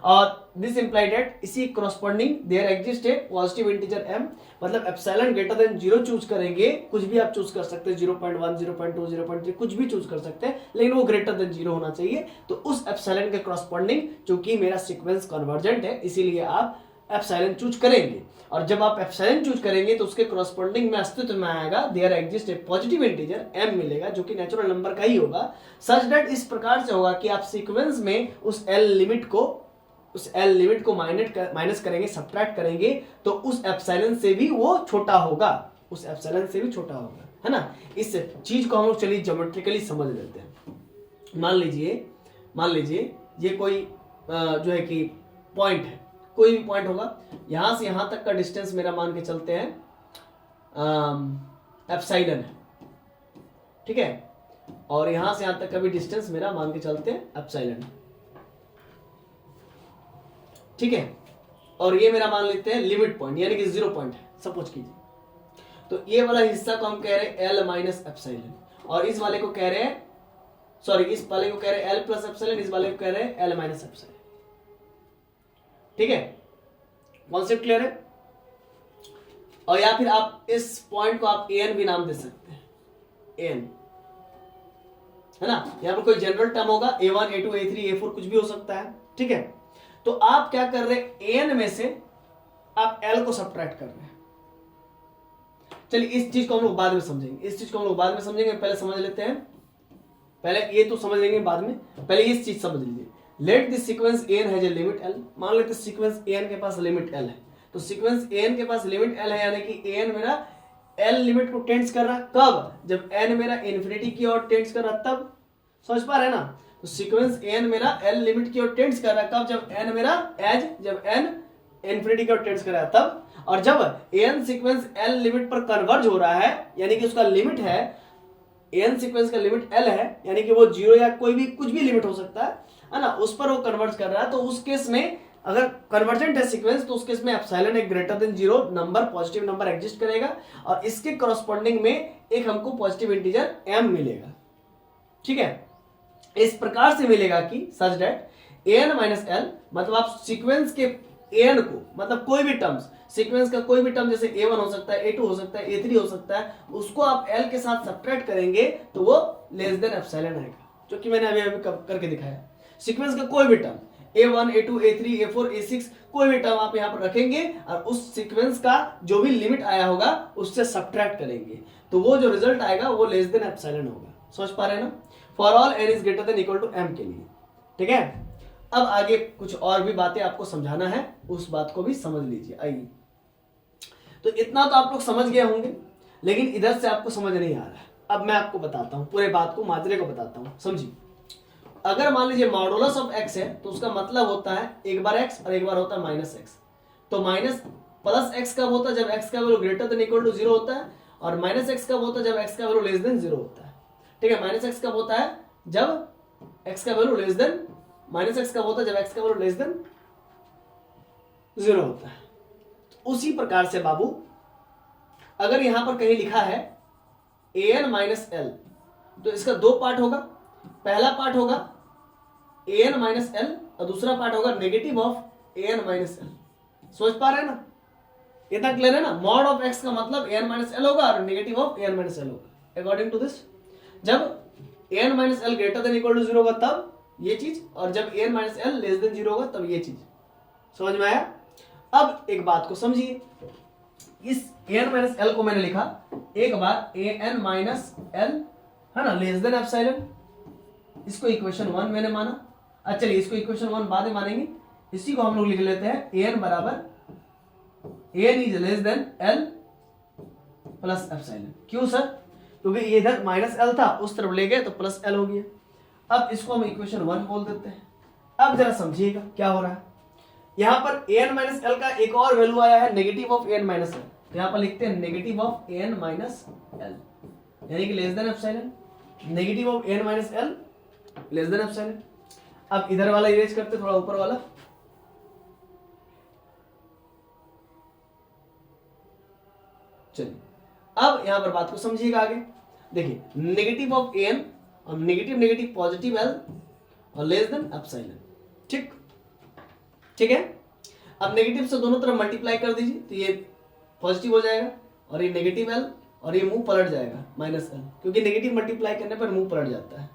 और दिस इंप्लाइड दैट इसी corresponding there exist a positive integer m, मतलब एप्सिलॉन ग्रेटर देन 0 चूज करेंगे, कुछ भी आप चूज कर सकते हैं, 0.1 0.2 0.3 कुछ भी चूज कर सकते हैं, लेकिन वो ग्रेटर देन 0 होना चाहिए। तो उस एप्सिलॉन के करस्पॉन्डिंग, चूंकि मेरा सीक्वेंस कन्वर्जेंट है इसीलिए आप एप्सिलॉन चूज करेंगे। और जब आप एप्सिलॉन चूज करेंगे तो उसके करस्पॉन्डिंग में अस्तित्व में आएगा there exist a positive integer m मिलेगा, जो कि नेचुरल नंबर का ही होगा। सच दैट इस प्रकार से होगा कि आप सीक्वेंस में उस l लिमिट को माइनस करेंगे, सब्ट्रैक्ट करेंगे, तो उस एप्सिलॉन से भी वो छोटा होगा, उस एप्सिलॉन से भी छोटा होगा, है ना। इस चीज को हम लोग चलिए ज्योमेट्रिकली समझ लेते हैं। मान लीजिए ये कोई जो है कि पॉइंट है, कोई भी पॉइंट होगा, यहां से यहां तक का डिस्टेंस मेरा मान के चलते हैं एप्सिलॉन है, ठीक है, और यहां से यहां तक का भी डिस्टेंस मेरा मान के चलते हैं एप्सिलॉन, ठीक है। और ये मेरा मान लेते हैं लिमिट पॉइंट, यानी कि 0 पॉइंट है, सपोज कीजिए। तो ये वाला हिस्सा को हम कह रहे हैं l माइनस एप्सिलॉन, और इस वाले को कह रहे हैं, सॉरी, इस वाले को कह रहे हैं l प्लस एप्सिलॉन, इस वाले को कह रहे हैं l माइनस एप्सिलॉन, ठीक है। कॉन्सेप्ट क्लियर है। और या फिर आप इस पॉइंट को आप an भी नाम दे सकते हैं, an, है ना। यहां पर कोई जनरल टर्म होगा, a1 a2 a3 a4 कुछ भी हो सकता है, ठीक है। तो आप क्या कर रहे हैं, an में से आप l को सब्ट्रैक्ट कर रहे हैं। चलिए इस चीज को हम लोग बाद में समझेंगे, पहले समझ लेते हैं पहले ये तो समझ लेंगे बाद में, पहले ये चीज समझ लीजिए। Let this sequence n has a limit l, मान लेते सीक्वेंस एन के पास लिमिट एल है, तो सीक्वेंस एन के पास लिमिट एल है, यानी कि एन मेरा एल लिमिट को टेंड्स कर रहा, कब? जब एन मेरा इन्फिनिटी की ओर टेंड्स कर रहा, तब। समझ पा रहे हैं ना? तो सीक्वेंस एन मेरा एल लिमिट की ओर टेंड्स कर रहा है, कब? जब एन मेरा जब एन इन्फिनिटी की ओर टेंड्स कर रहा है, तब। और जब एन सीक्वेंस एल लिमिट पर कन्वर्ज हो रहा है, यानी कि उसका लिमिट है, एन सीक्वेंस का लिमिट एल है, यानी कि वो 0 या कोई भी कुछ भी लिमिट हो सकता है ना, उस पर वो कन्वर्ज कर रहा है, तो उस केस में अगर कन्वर्जेंट है सीक्वेंस, तो उस केस में एप्सिलॉन एक greater than 0 number, positive number exist करेगा, और इसके कॉरस्पॉन्डिंग में एक हमको पॉजिटिव इंटीजर m मिलेगा। ठीक है, इस प्रकार से मिलेगा कि such that an minus L, मतलब आप सीक्वेंस के an को, मतलब कोई भी टर्म्स, सीक्वेंस का कोई भी टर्म, जैसे a1 हो सकता है, a2 हो सकता है, a3 हो सकता है, उसको आप l के साथ सब्ट्रैक्ट करेंगे तो वो लेस देन एप्सिलॉन आएगा, जो कि मैंने अभी करके दिखाया। सीक्वेंस का कोई भी term a1 a2 a3 a4 a6 कोई भी टर्म आप यहाँ पर रखेंगे और उस सीक्वेंस का जो भी लिमिट आया होगा उससे सब्ट्रैक्ट करेंगे, तो वो जो रिजल्ट आएगा वो लेस देन एप्सिलॉन होगा। समझ पा रहे हैं ना? For all n is greater than equal to m के लिए। ठीक है, अब आगे कुछ और भी बातें आपको समझाना है, उस बात को भी समझ लीजिए। आइए, तो इतना तो आप लोग समझ गए होंगे, लेकिन इधर से आपको समझ नहीं आ रहा है। अब मैं आपको बताता हूं, पूरे बात को, माजरे को बताता हूं, समझिए। अगर मान लीजिए मॉडुलस ऑफ x है, तो उसका मतलब होता है एक बार x और एक बार होता है माइनस x। तो माइनस प्लस x कब होता है? जब x का value greater than equal to 0 होता है, और माइनस x कब होता है? जब x का वैल्यू लेस देन 0 होता है। ठीक है, माइनस x कब होता है? जब x का value less than, minus x कब होता है? जब x का वैल्यू लेस देन 0 होता है। तो उसी प्रकार से बाबू, अगर यहां पर कहीं लिखा है an माइनस एल, तो इसका दो पार्ट होगा। पहला पार्ट होगा an माइनस एल और दूसरा पार्ट होगा negative of an minus L. सोच पा रहे हैं ना? इतना क्लियर है ना? मॉड ऑफ x का मतलब an माइनस एल होगा और negative of an minus l होगा। अकॉर्डिंग टू दिस, जब an minus l greater than equal to 0 होगा तब ये चीज, और जब an minus L less than 0 होगा तब ये चीज। समझ में आया? अब एक बात को समझिए, इस an माइनस एल को मैंने लिखा एक बार an माइनस एल, है ना, लेस देन एप्सिलॉन, इसको इक्वेशन 1 मैंने माना। चलिए इसको इक्वेशन 1 बाद में मानेंगे, इसी को हम लोग लिख लेते हैं an बराबर an is less than l plus epsilon. क्यों सर? क्योंकि ये इधर माइनस l था, उस तरफ ले गए तो प्लस l हो गया। अब इसको हम इक्वेशन 1 बोल देते हैं। अब जरा समझिएगा क्या हो रहा है। यहां पर an माइनस एल का एक और वैल्यू आया है, negative of an minus L, तो यहां पर लिखते हैं negative of an minus L, यानी कि less than epsilon. Negative of n minus L less than epsilon. अब इधर वाला इरेज करते, थोड़ा ऊपर वाला। चलिए अब यहां पर बात को समझिएगा आगे। देखिए, नेगेटिव ऑफ n और नेगेटिव नेगेटिव पॉजिटिव l और लेस देन एप्सिलॉन। ठीक, ठीक है। अब नेगेटिव से दोनों तरफ मल्टीप्लाई कर दीजिए, तो ये पॉजिटिव हो जाएगा और ये नेगेटिव l और ये मुंह पलट जाएगा माइनस l, क्योंकि नेगेटिव मल्टीप्लाई करने पर मुंह पलट जाता है।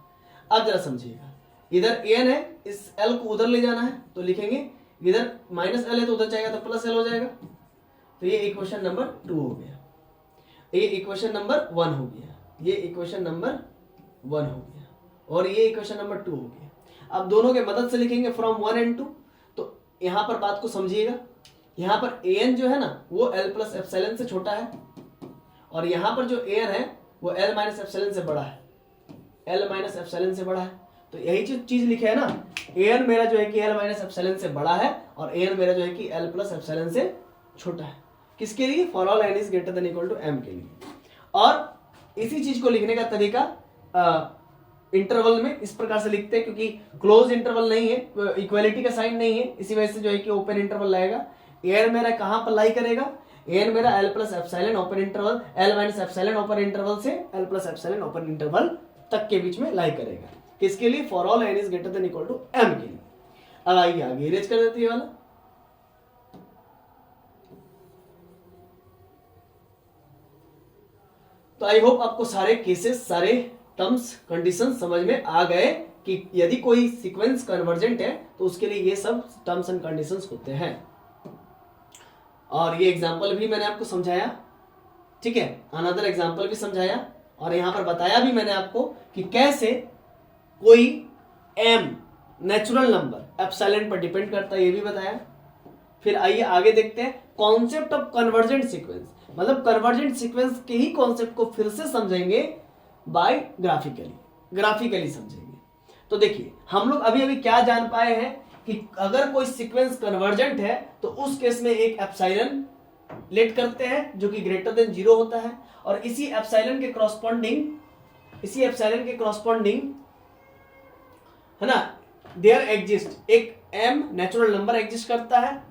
अब जरा समझिएगा, इधर n है, इस l को उधर ले जाना है, तो लिखेंगे इधर माइनस l है तो उधर जाएगा तो प्लस l हो जाएगा। तो ये इक्वेशन नंबर 2 हो गया, ये इक्वेशन नंबर 1 हो गया, ये इक्वेशन नंबर 1 हो गया, और ये इक्वेशन नंबर 2 हो गया। अब दोनों के मदद से लिखेंगे फ्रॉम 1 and 2। तो यहां पर बात को समझिएगा, यहां पर an जो है ना वो l प्लस एप्सिलॉन से छोटा है, और यहां पर जो an है वो l माइनस एप्सिलॉन से बड़ा है, l माइनस एप्सिलॉन से बड़ा है। तो यही चीज लिखे है ना, an मेरा जो है कि l माइनस एप्सिलॉन से बड़ा है और an मेरा जो है कि l प्लस एप्सिलॉन से छोटा है। किसके लिए? For all n is greater than equal to m के लिए। और इसी चीज को लिखने का तरीका इंटरवल में इस प्रकार से लिखते हैं, क्योंकि क्लोज इंटरवल नहीं है, इक्वालिटी का साइन नहीं है, इसी वजह से जो है कि ओपन इंटरवल लाएगा। an मेरा कहां पर लाई करेगा? an मेरा l plus epsilon open interval, l minus epsilon open interval से l plus epsilon open interval तक के बीच में लाई करेगा। किसके लिए? For all n is greater than equal to m के लिए। अब आइए आगे इरेज कर देते हैं वाला। तो आई होप आपको सारे केसेस, सारे टर्म्स, कंडीशन समझ में आ गए कि यदि कोई सीक्वेंस कन्वर्जेंट है तो उसके लिए ये सब टर्म्स एंड कंडीशंस होते हैं। और ये एग्जांपल भी मैंने आपको समझाया, ठीक है, अनदर एग्जांपल भी समझाया, और यहां पर बताया भी मैंने आपको कि कैसे कोई m नेचुरल नंबर एप्सिलॉन पर डिपेंड करता है, ये भी बताया। फिर आइए आगे देखते हैं कॉन्सेप्ट ऑफ कन्वर्जेंट सीक्वेंस, मतलब कन्वर्जेंट सीक्वेंस के ही कॉन्सेप्ट को फिर से समझेंगे बाय ग्राफिकली समझेंगे। तो देखिए हम लोग अभी अभी क्या जान पाए हैं कि अगर कोई सीक्वेंस कन्वर्जेंट है तो उस केस में एक एप्सिलॉन लेट करते हैं जो कि ग्रेटर देन 0 होता है, और इसी एप्सिलॉन के कॉरस्पॉन्डिंग है ना, देयर एग्जिस्ट एक m नेचुरल नंबर एग्जिस्ट करता है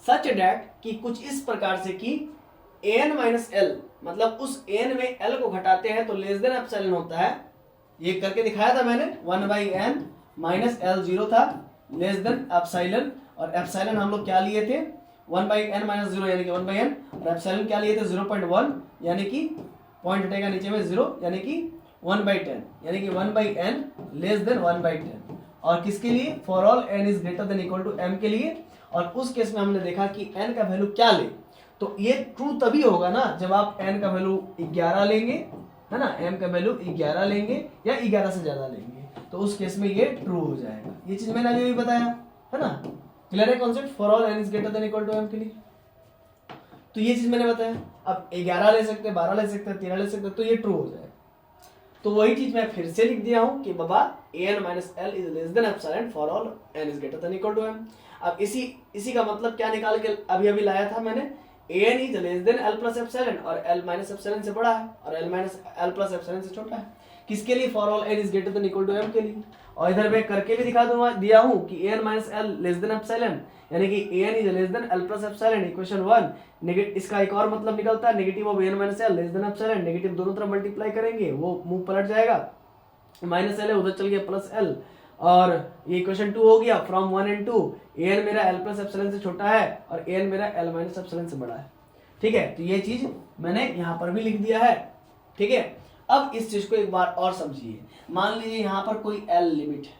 सच दैट कि कुछ इस प्रकार से कि an माइनस एल, मतलब उस n में l को घटाते हैं तो लेस देन एप्सिलॉन होता है। ये करके दिखाया था मैंने, 1/n माइनस एल 0 था, लेस देन एप्सिलॉन, और एप्सिलॉन हम लोग क्या लिए थे 1/n माइनस 0 यानी कि 1/n, और एप्सिलॉन क्या लिए थे 0.1 यानी कि पॉइंट हटेगा नीचे में 0 यानी कि 1/10 यानी कि 1/n लेस देन 1/10, और किसके लिए, for all n is greater than equal to m के लिए। और उस केस में हमने देखा कि n का वैल्यू क्या ले, तो ये ट्रू तभी होगा ना जब आप n का वैल्यू 11 लेंगे, है ना, m का वैल्यू 11 लेंगे या 11 से ज्यादा लेंगे, तो उस केस में ये ट्रू हो जाएगा। ये चीज मैंने अभी भी बताया है ना, क्लियर है concept, for all n is greater than equal to m के लिए। तो ये चीज मैंने बताया। अब 11 ले सकते हैं, 12 ले सकते हैं, 13 ले सकते हैं, तो ये ट्रू हो जाएगा। तो वही चीज मैं फिर से लिख दिया हूं कि बाबा an minus l is less than epsilon for all n is greater than equal to m। अब इसी का मतलब क्या निकाल के अभी लाया था मैंने, an is less than l plus epsilon, और l माइनस एप्सिलॉन से बड़ा है और l minus l plus epsilon से छोटा है। किसके लिए, for all n is greater than equal to m के लिए। और इधर मैं करके भी दिया हूं कि an minus L less than epsilon यानी कि an is less than l plus epsilon, equation 1 negative. इसका एक और मतलब निकलता है negative of an minus L less than epsilon, negative दोनों तरफ मल्टीप्लाई करेंगे वो मुंह पलट जाएगा, माइनस एल है उधर चल गया प्लस एल, और ये इक्वेशन 2 हो गया फ्रॉम 1 एंड 2। an मेरा l प्लस एप्सिलॉन से छोटा है और an मेरा l माइनस एप्सिलॉन से बड़ा है। ठीक है, तो ये चीज मैंने यहाँ पर भी लिख दिया है। ठीक है, अब इस चीज को एक बार और समझिए। मान लीजिए यहाँ पर कोई l लिमिट है,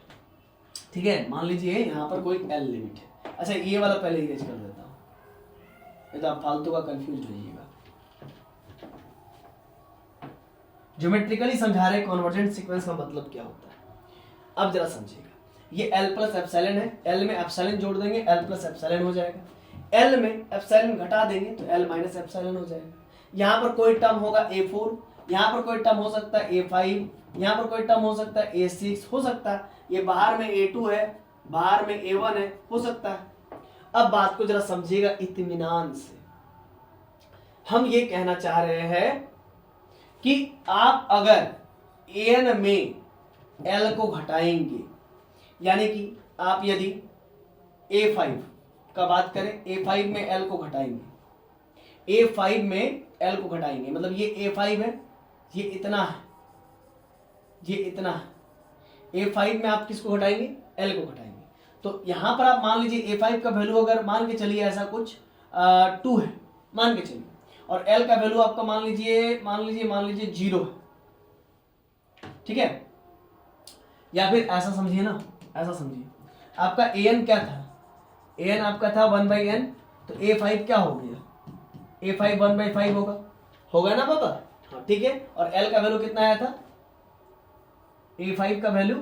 ठीक है, मान लीजिए यहाँ पर कोई l लिमिट है। अच्छा ये वाला पहले इरेज कर देता हूँ, नहीं तो आप फालतू का कंफ्यूज होइएगा। ज्योमेट्रिकली समझा रहे कन्वर्जेंट सीक्वेंस का मतलब क्या होता है। अब जरा समझिएगा, ये l प्लस एप्सिलॉन है, l में एप्सिलॉन जोड़ देंगे l प्लस एप्सिलॉन हो जाएगा, l में एप्सिलॉन घटा देंगे तो l माइनस एप्सिलॉन हो जाएगा। यहाँ पर कोई टर्म होगा a4, यहाँ पर कोई टर्म हो सकता है a5, यहाँ पर कोई टर्म हो सकता है a6, हो सकता है ये बाहर में a2 है, बाहर में a1 है, हो सकता है। अब बात को जरा समझिएगा इत्मीनान से। हम ये कहना चाह रहे हैं कि आप अगर an में l को घटाएंगे, यानी कि आप यदि a5 का बात करें, a5 में l को घटाएंगे, a5 में l को घटाएंगे, मतलब ये a5 है, ये इतना है, ये इतना है, a5 में आप किसको घटाएंगे, l को घटाएंगे। तो यहां पर आप मान लीजिए a5 का वैल्यू अगर मान के चलिए ऐसा कुछ 2 है, मान के चलिए, और l का वैल्यू आपका मान लीजिए 0 है। ठीक है, या फिर ऐसा समझिए ना, ऐसा समझिए आपका an क्या था, an आपका था 1/n, तो a5 क्या हो गया, a5 1/5 होगा ना पापा। हाँ ठीक है, और l का वैल्यू कितना आया था, a5 का वैल्यू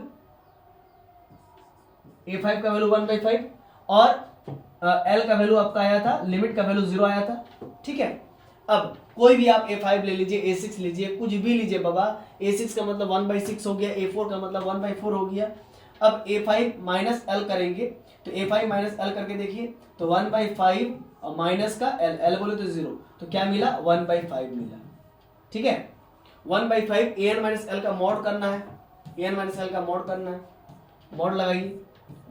1/5 और l का वैल्यू आपका आया था, लिमिट का वैल्यू 0 आया था। ठीक है, अब कोई भी आप a5 ले लीजिए, a6 लीजिए, कुछ भी लीजिए बाबा, a6 का मतलब 1/6 हो गया, a4 का मतलब 1/4 हो गया। अब a5 माइनस l करेंगे, तो a5 माइनस l करके देखिए, तो 1/5 और माइनस का l बोले तो 0, तो क्या मिला 1/5 मिला। ठीक है, 1/5 an माइनस l का मॉड करना है, an माइनस l का मॉड करना है, मॉड लगाइए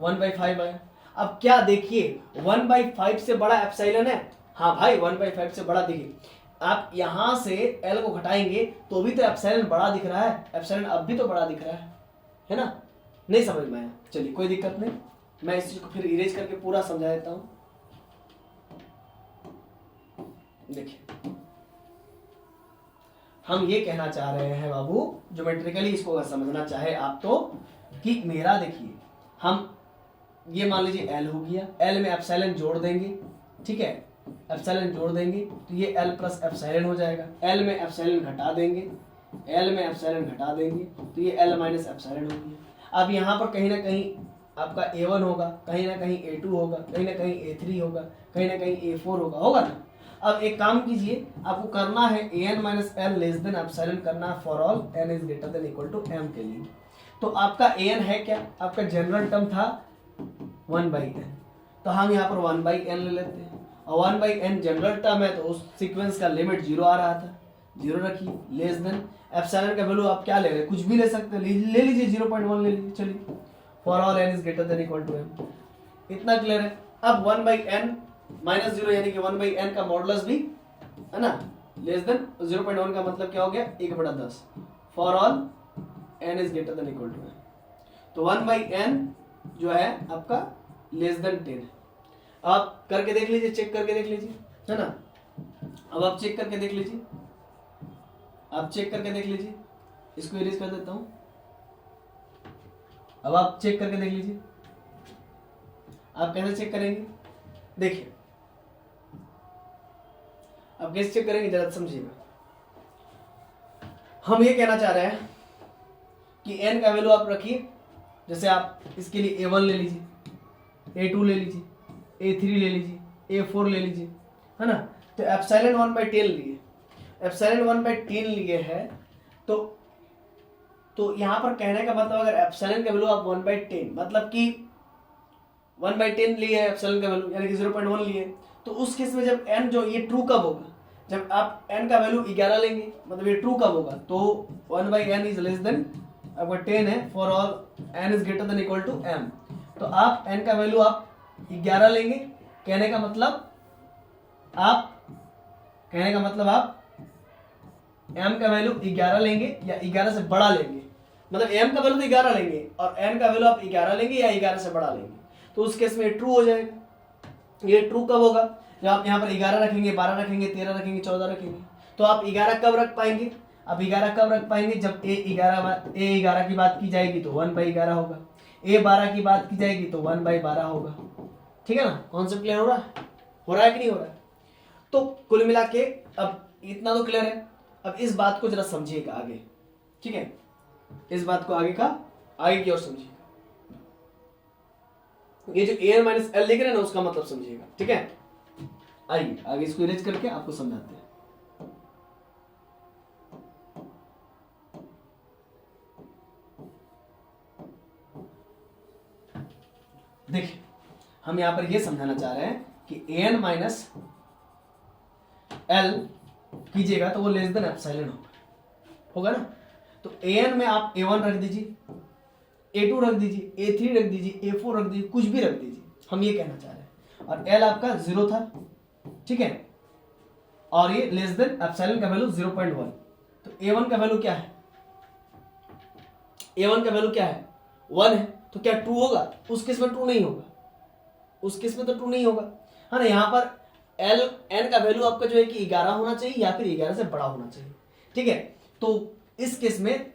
1/5 आया। अब क्या देखिए 1/5 से बड़ा एप्सिलॉन है, हाँ भाई 1/5 से बड़ा। देखिए आप यहां से l को घटाएंगे तो भी तो एप्सिलॉन बड़ा दिख रहा है, एप्सिलॉन अब भी तो बड़ा दिख रहा है ना, नहीं समझ में आया, चलिए कोई दिक्कत नहीं, मैं इस चीज को फिर इरेज करके पूरा समझा देता हूं। देखिए हम ये कहना चाह रहे हैं बाबू, ज्योमेट्रिकली इसको अगर समझना चाहे आप तो, कि मेरा देखिए हम ये मान लीजिए l हो गया, l में एप्सिलॉन जोड़ देंगे, ठीक है, एप्सिलॉन जोड़ देंगे तो ये l प्लस एप्सिलॉन हो जाएगा, l में एप्सिलॉन घटा देंगे, l में एप्सिलॉन घटा देंगे तो ये l माइनस एप्सिलॉन हो गया। अब यहाँ पर कहीं ना कहीं आपका A1 होगा, कहीं ना कहीं A2 होगा, कहीं ना कहीं A3 होगा, कहीं ना कहीं A4 होगा ना। अब एक काम कीजिए, आपको करना है an minus L less than epsilon करना है for all n is greater than equal to m के लिए। तो आपका an है क्या, आपका जनरल टर्म था 1/n, तो हम यहाँ पर 1/n ले लेते हैं, और 1/n जनरल टर्म है तो उस सीक्वेंस का लिमिट 0 आ रहा था, 0 रखिए, लेस देन एप्सिलॉन का वैल्यू आप क्या ले रहे हैं, कुछ भी ले सकते हैं, ले लीजिए 0.1 ले लीजिए, चलिए for all n is greater than equal to m, इतना क्लियर है। अब 1/n माइनस 0 यानी कि 1/n का मॉडुलस भी है ना लेस देन 0.1 का मतलब क्या हो गया 1/10 for all n is greater than equal to m। तो 1/n जो है आपका लेस देन 10 है। आप करके देख लीजिए, चेक करके देख लीजिए, है ना। अब आप चेक करके देख लीजिए, आप चेक करके देख लीजिए, इसको इरेज कर देता हूं। अब आप चेक करके देख लीजिए, आप कैसे चेक करेंगे, देखिए अब कैसे चेक करेंगे जरा समझिएगा। हम ये कहना चाह रहे हैं कि n का वैल्यू आप रखिए, जैसे आप इसके लिए A1 ले लीजिए, A2 ले लीजिए, A3 ले लीजिए, A4 ले लीजिए, है ना। तो एप्सिलॉन 1/10 लिए, एप्सिलॉन 1/10 लिए है, तो यहाँ पर कहने का मतलब अगर एप्सिलॉन का वैल्यू आप 1/10 मतलब कि 1/10 लिए एप्सिलॉन का वैल्यू यानी कि 0.1 लिए, तो उस केस में जब n जो ये ट्रू कब होगा, जब आप n का वैल्यू 11 लेंगे, मतलब ये ट्रू कब होगा, तो 1/n इज लेस देन आपका 10 है for all n is greater than equal to m। तो आप n का वैल्यू आप 11 लेंगे, कहने का मतलब आप m का वैल्यू 11 लेंगे या 11 से बड़ा लेंगे, मतलब m का वैल्यू तो 11 लेंगे और n का वैल्यू आप 11 लेंगे या 11 से बड़ा लेंगे, तो उस केस में ट्रू हो जाएगा। ये ट्रू कब होगा, जब आप यहाँ पर 11 रखेंगे, 12 रखेंगे, 13 रखेंगे, 14 रखेंगे, तो आप 11 कब रख पाएंगे, आप 11 कब रख पाएंगे जब a11 की बात की जाएगी तो 1/11 होगा, a12 की बात की जाएगी तो 1/12 होगा। ठीक है ना, कॉन्सेप्ट क्लियर हो रहा है कि नहीं हो रहा है। तो कुल मिला के अब इतना तो क्लियर है। अब इस बात को जरा समझिएगा आगे, ठीक है, इस बात को आगे की ओर समझिएगा। ये जो an माइनस एल लिख रहे हैं ना उसका मतलब समझिएगा, ठीक है। आइए आगे इसको इरेज करके आपको समझाते हैं। देखिए हम यहां पर यह समझाना चाह रहे हैं कि an माइनस एल कीजिएगा तो वो लेस देन एप्सिलॉन होगा ना। तो an में आप a1 रख दीजिए, a2 रख दीजिए, a3 रख दीजिए, a4 रख दीजिए, कुछ भी रख दीजिए, हम ये कहना चाह रहे हैं। और l आपका 0 था, ठीक है, और ये लेस देन एप्सिलॉन का वैल्यू 0.1। तो a1 का वैल्यू क्या है, a1 का वैल्यू क्या है 1 है, तो क्या ट्रू होगा, उस केस में ट्रू नहीं होगा, उस केस में तो ट्रू नहीं होगा, है ना। यहाँ पर n का वैल्यू आपका जो है कि 11 होना चाहिए या फिर 11 से बड़ा होना चाहिए, ठीक है। तो इस केस में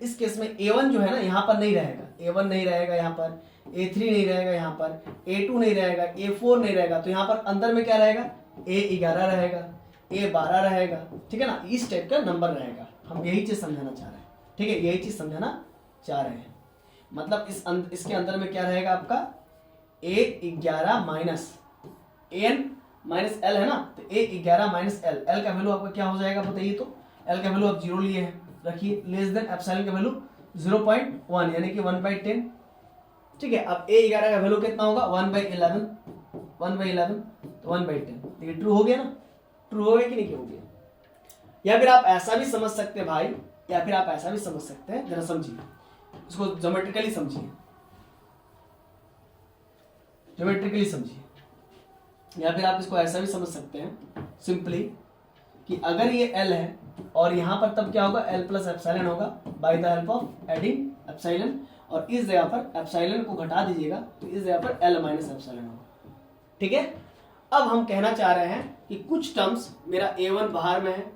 a1 जो है ना यहाँ पर नहीं रहेगा, a1 नहीं रहेगा, यहाँ पर a3 नहीं रहेगा, यहाँ पर a2 नहीं रहेगा, a4 नहीं रहेगा, तो यहाँ पर अंदर में क्या रहेगा, a11 रहेगा, a12 रहेगा, ठीक है ना, इस टाइप का नंबर रहेगा। हम यही चीज समझाना चाह रहे हैं, ठीक है, यही चीज समझाना चाह रहे हैं। मतलब इसके अंदर में क्या रहेगा आपका a11 minus n minus L है ना, तो a11 माइनस एल, एल का वैल्यू आपका क्या हो जाएगा बताइए। तो एल का वैल्यू आप 0 लिए हैं, रखिए, लेस देन एप्सिलॉन का वैल्यू 0.1 यानी कि 1/10, ठीक है। अब a11 का वैल्यू कितना होगा 1/11, तो 1/10, देखिए ट्रू हो गया ना, ट्रू हो गया कि नहीं हो गया। या फिर आप ऐसा भी समझ सकते हैं भाई, या फिर आप ऐसा भी समझ सकते हैं, जरा समझिए इसको, ज्योमेट्रिकली समझिए, या फिर आप इसको ऐसा भी समझ सकते हैं सिंपली कि अगर ये L है और यहाँ पर तब क्या होगा L प्लस एप्सिलॉन होगा by the help of adding epsilon, और इस जगह पर एप्सिलॉन को घटा दीजिएगा तो इस जगह पर L माइनस एप्सिलॉन होगा, ठीक है। अब हम कहना चाह रहे हैं कि कुछ टर्म्स मेरा a1 बाहर में है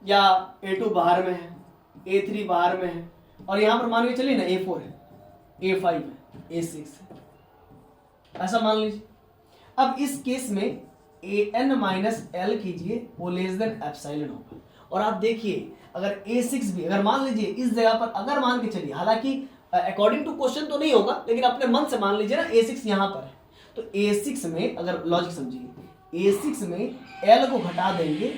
या a2 बाहर में है, a3 बाहर में है, और यहाँ पर मान के चलिए ना a4 है, a5 है, a6 है, ऐसा मान लीजिए। अब इस केस में an माइनस एल कीजिए, वो लेस देन एप्सिलॉन होगा। और आप देखिए अगर a6 भी, अगर मान लीजिए इस जगह पर, अगर मान के चलिए, हालांकि अकॉर्डिंग टू क्वेश्चन तो नहीं होगा, लेकिन अपने मन से मान लीजिए ना A6 यहाँ पर है, तो A6 में अगर लॉजिक समझिए, A6 में L को घटा देंगे,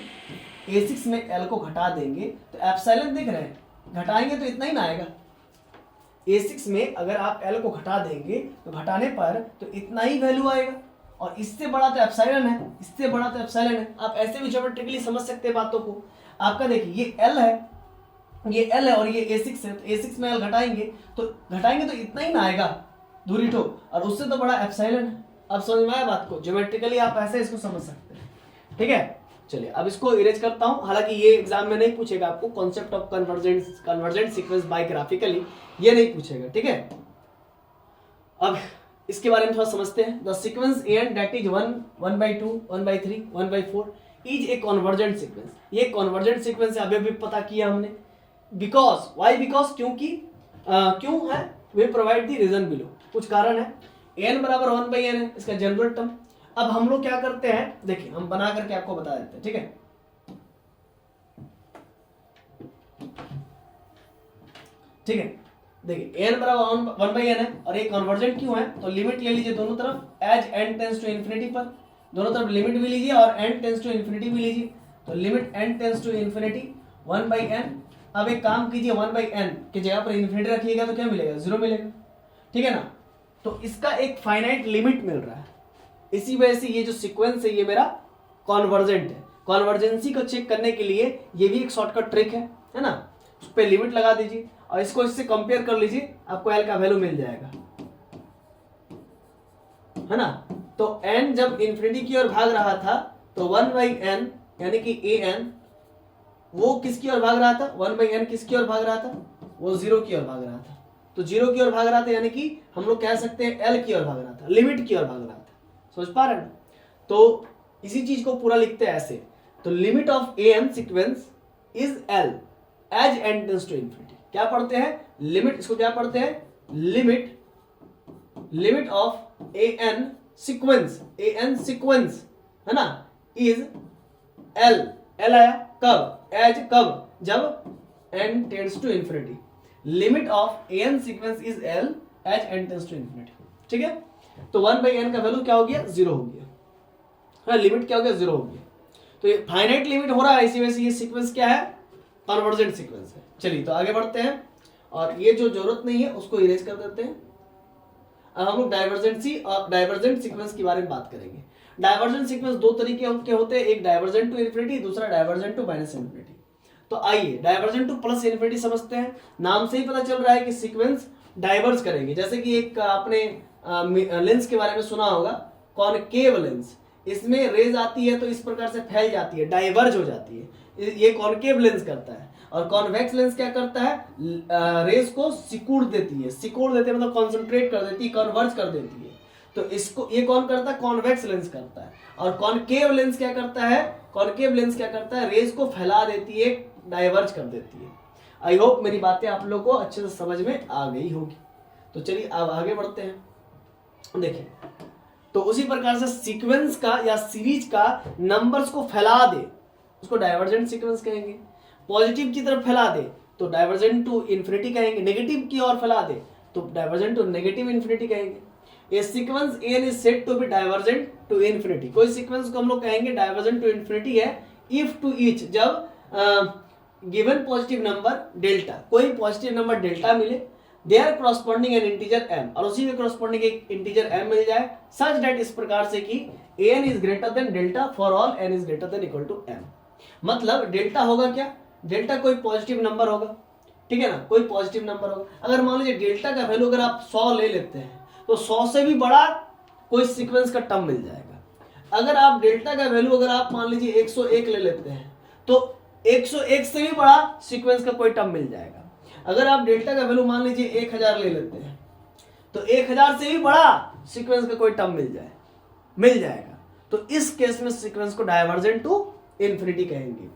A6 में L को घटा देंगे तो एप्सिलॉन दिख रहे हैं, घटाएंगे तो इतना ही ना आएगा। A6 में अगर आप L को घटा देंगे तो घटाने पर तो इतना ही वैल्यू आएगा, और इससे बड़ा तो एप्सिलॉन है, इससे बड़ा तो एप्सिलॉन है। आप ऐसे भी ज्योमेट्रिकली समझ सकते हैं बातों को। आपका देखिए ये L है, ये L है और ये A6 है, तो A6 में L घटाएंगे तो इतना ही ना आएगा दूरी ठो, और उससे तो बड़ा एप्सिलॉन है। अब समझ में आया बात को? ज्योमेट्रिकली आप ऐसे इसको समझ सकते हैं, ठीक है। चलिए अब इसको इरेज करता हूं। हालांकि ये एग्जाम में नहीं पूछेगा आपको, concept of convergent sequence by graphically ये नहीं पूछेगा, ठीक है। अब इसके बारे में थोड़ा समझते हैं। The sequence n that is 1/2 1/3 1/4 is a convergent sequence. ये कन्वर्जेंट सीक्वेंस है, अभी पता किया हमने। बिकॉज क्योंकि क्यों है, we provide the reason below, कुछ कारण है। n बराबर 1/n है इसका जनरल टर्म। अब हम लोग क्या करते हैं, देखिए हम बना करके आपको बता देते हैं, ठीक है। ठीक है, देखिए n बराबर 1/n है और ये कन्वर्जेंट क्यों है, तो लिमिट ले लीजिए दोनों तरफ, as n tends to infinity पर दोनों तरफ लिमिट भी लीजिए और n टेंस टू इन्फिनिटी भी लीजिए। तो limit n tends to infinity 1/n। अब एक काम कीजिए, 1/n की जगह पर इन्फिनिटी रखिएगा तो क्या मिलेगा, 0 मिलेगा, ठीक है ना। तो इसका एक फाइनाइट लिमिट मिल रहा है, इसी वजह से ये जो सीक्वेंस है ये मेरा कॉन्वर्जेंट है। कॉन्वर्जेंसी को चेक करने के लिए ये भी एक शॉर्टकट ट्रिक है ना। उस पर लिमिट लगा दीजिए और इसको इससे कंपेयर कर लीजिए, आपको एल का वैल्यू मिल जाएगा, है ना। तो n जब इन्फिनिटी की ओर भाग रहा था तो 1/n यानी कि an वो किसकी ओर भाग रहा था, 1/n किसकी ओर भाग रहा था, वो 0 की ओर भाग रहा था। तो 0 की ओर भाग रहा था यानी कि हम लोग कह सकते हैं l की ओर भाग रहा था, लिमिट की ओर भाग रहा था। सोच पा रहे हैं? तो इसी चीज को पूरा लिखते हैं ऐसे। तो limit of an sequence is l as n tends to infinity. क्या पढ़ते हैं, लिमिट, इसको क्या पढ़ते हैं, लिमिट ऑफ an सीक्वेंस है ना, इज l आया कब, एज कब, जब n tends to infinity. Limit of an sequence is l as n tends to infinity, ठीक है। तो 1/n का वैल्यू क्या हो गया, 0 हो गया, हाँ, लिमिट क्या हो गया, 0 हो गया। तो ये फाइनाइट लिमिट हो रहा है, इसी वजह से ये सीक्वेंस क्या है, कन्वर्जेंट सीक्वेंस है। चलिए तो आगे बढ़ते हैं, और ये जो जरूरत नहीं है उसको इरेज कर देते हैं। अब हम लोग डाइवर्जेंसी और डाइवर्जेंट सीक्वेंस के बारे में बात करेंगे। डाइवर्जेंट सीक्वेंस दो तरीके के होते हैं, एक डाइवर्जेंट टू इन्फिनिटी, दूसरा डाइवर्जेंट टू माइनस इन्फिनिटी। तो आइए डाइवर्जेंट टू प्लस इन्फिनिटी समझते हैं। नाम से ही पता चल रहा है कि सीक्वेंस डाइवर्ज करेंगे। जैसे कि एक आपने लेंस के बारे में सुना होगा, कॉनकेव लेंस, इसमें रेज आती है तो इस प्रकार से फैल जाती है, डाइवर्ज हो जाती है, ये कॉनकेव लेंस करता है। और कॉन्वेक्स लेंस क्या करता है, रेज को सिकुड़ देती है मतलब कॉन्सेंट्रेट कर देती है, कन्वर्ज कर देती है। तो इसको ये कौन करता है, कॉन्वेक्स लेंस करता है। और कॉनकेव लेंस क्या करता है, रेज को फैला देती है, डाइवर्ज कर देती है। आई होप मेरी बातें आप लोगों को अच्छे से समझ में आ गई होगी। तो चलिए अब आगे बढ़ते हैं। देखिए, तो उसी प्रकार से सीक्वेंस का या सीरीज का नंबर्स को फैला दे उसको डाइवर्जेंट सीक्वेंस कहेंगे। पॉजिटिव की तरफ फैला दे तो डाइवर्जेंट टू इन्फिनिटी कहेंगे, नेगेटिव की ओर फैला दे तो डाइवर्जेंट टू नेगेटिव इन्फिनिटी कहेंगे। A sequence n is said to be divergent to infinity. कोई सीक्वेंस को हम लोग कहेंगे डाइवर्जेंट टू इन्फिनिटी है इफ टू ईच, जब गिवन पॉजिटिव नंबर डेल्टा, कोई पॉजिटिव नंबर डेल्टा मिले, there corresponding an integer m, और उसी में कॉरस्पॉन्डिंग एक इंटीजर m मिल जाए, सच दैट, इस प्रकार से कि an is greater than delta for all n is greater than equal to m। मतलब डेल्टा होगा क्या, डेल्टा कोई पॉजिटिव नंबर होगा, ठीक है ना, कोई पॉजिटिव नंबर होगा। अगर मान लीजिए डेल्टा का वैल्यू अगर आप 100 ले लेते हैं तो 100 से भी बड़ा कोई सीक्वेंस का टर्म मिल जाएगा। अगर आप डेल्टा का वैल्यू अगर आप मान लीजिए 101 ले लेते हैं तो 101 से भी बड़ा सीक्वेंस का कोई टर्म मिल जाएगा। अगर आप डेल्टा का वैल्यू मान लीजिए 1000 ले लेते हैं तो 1000 से भी बड़ा सीक्वेंस का कोई टर्म मिल जाएगा। तो इस केस में सीक्वेंस को डाइवर्जेंट टू इन्फिनिटी कहेंगे,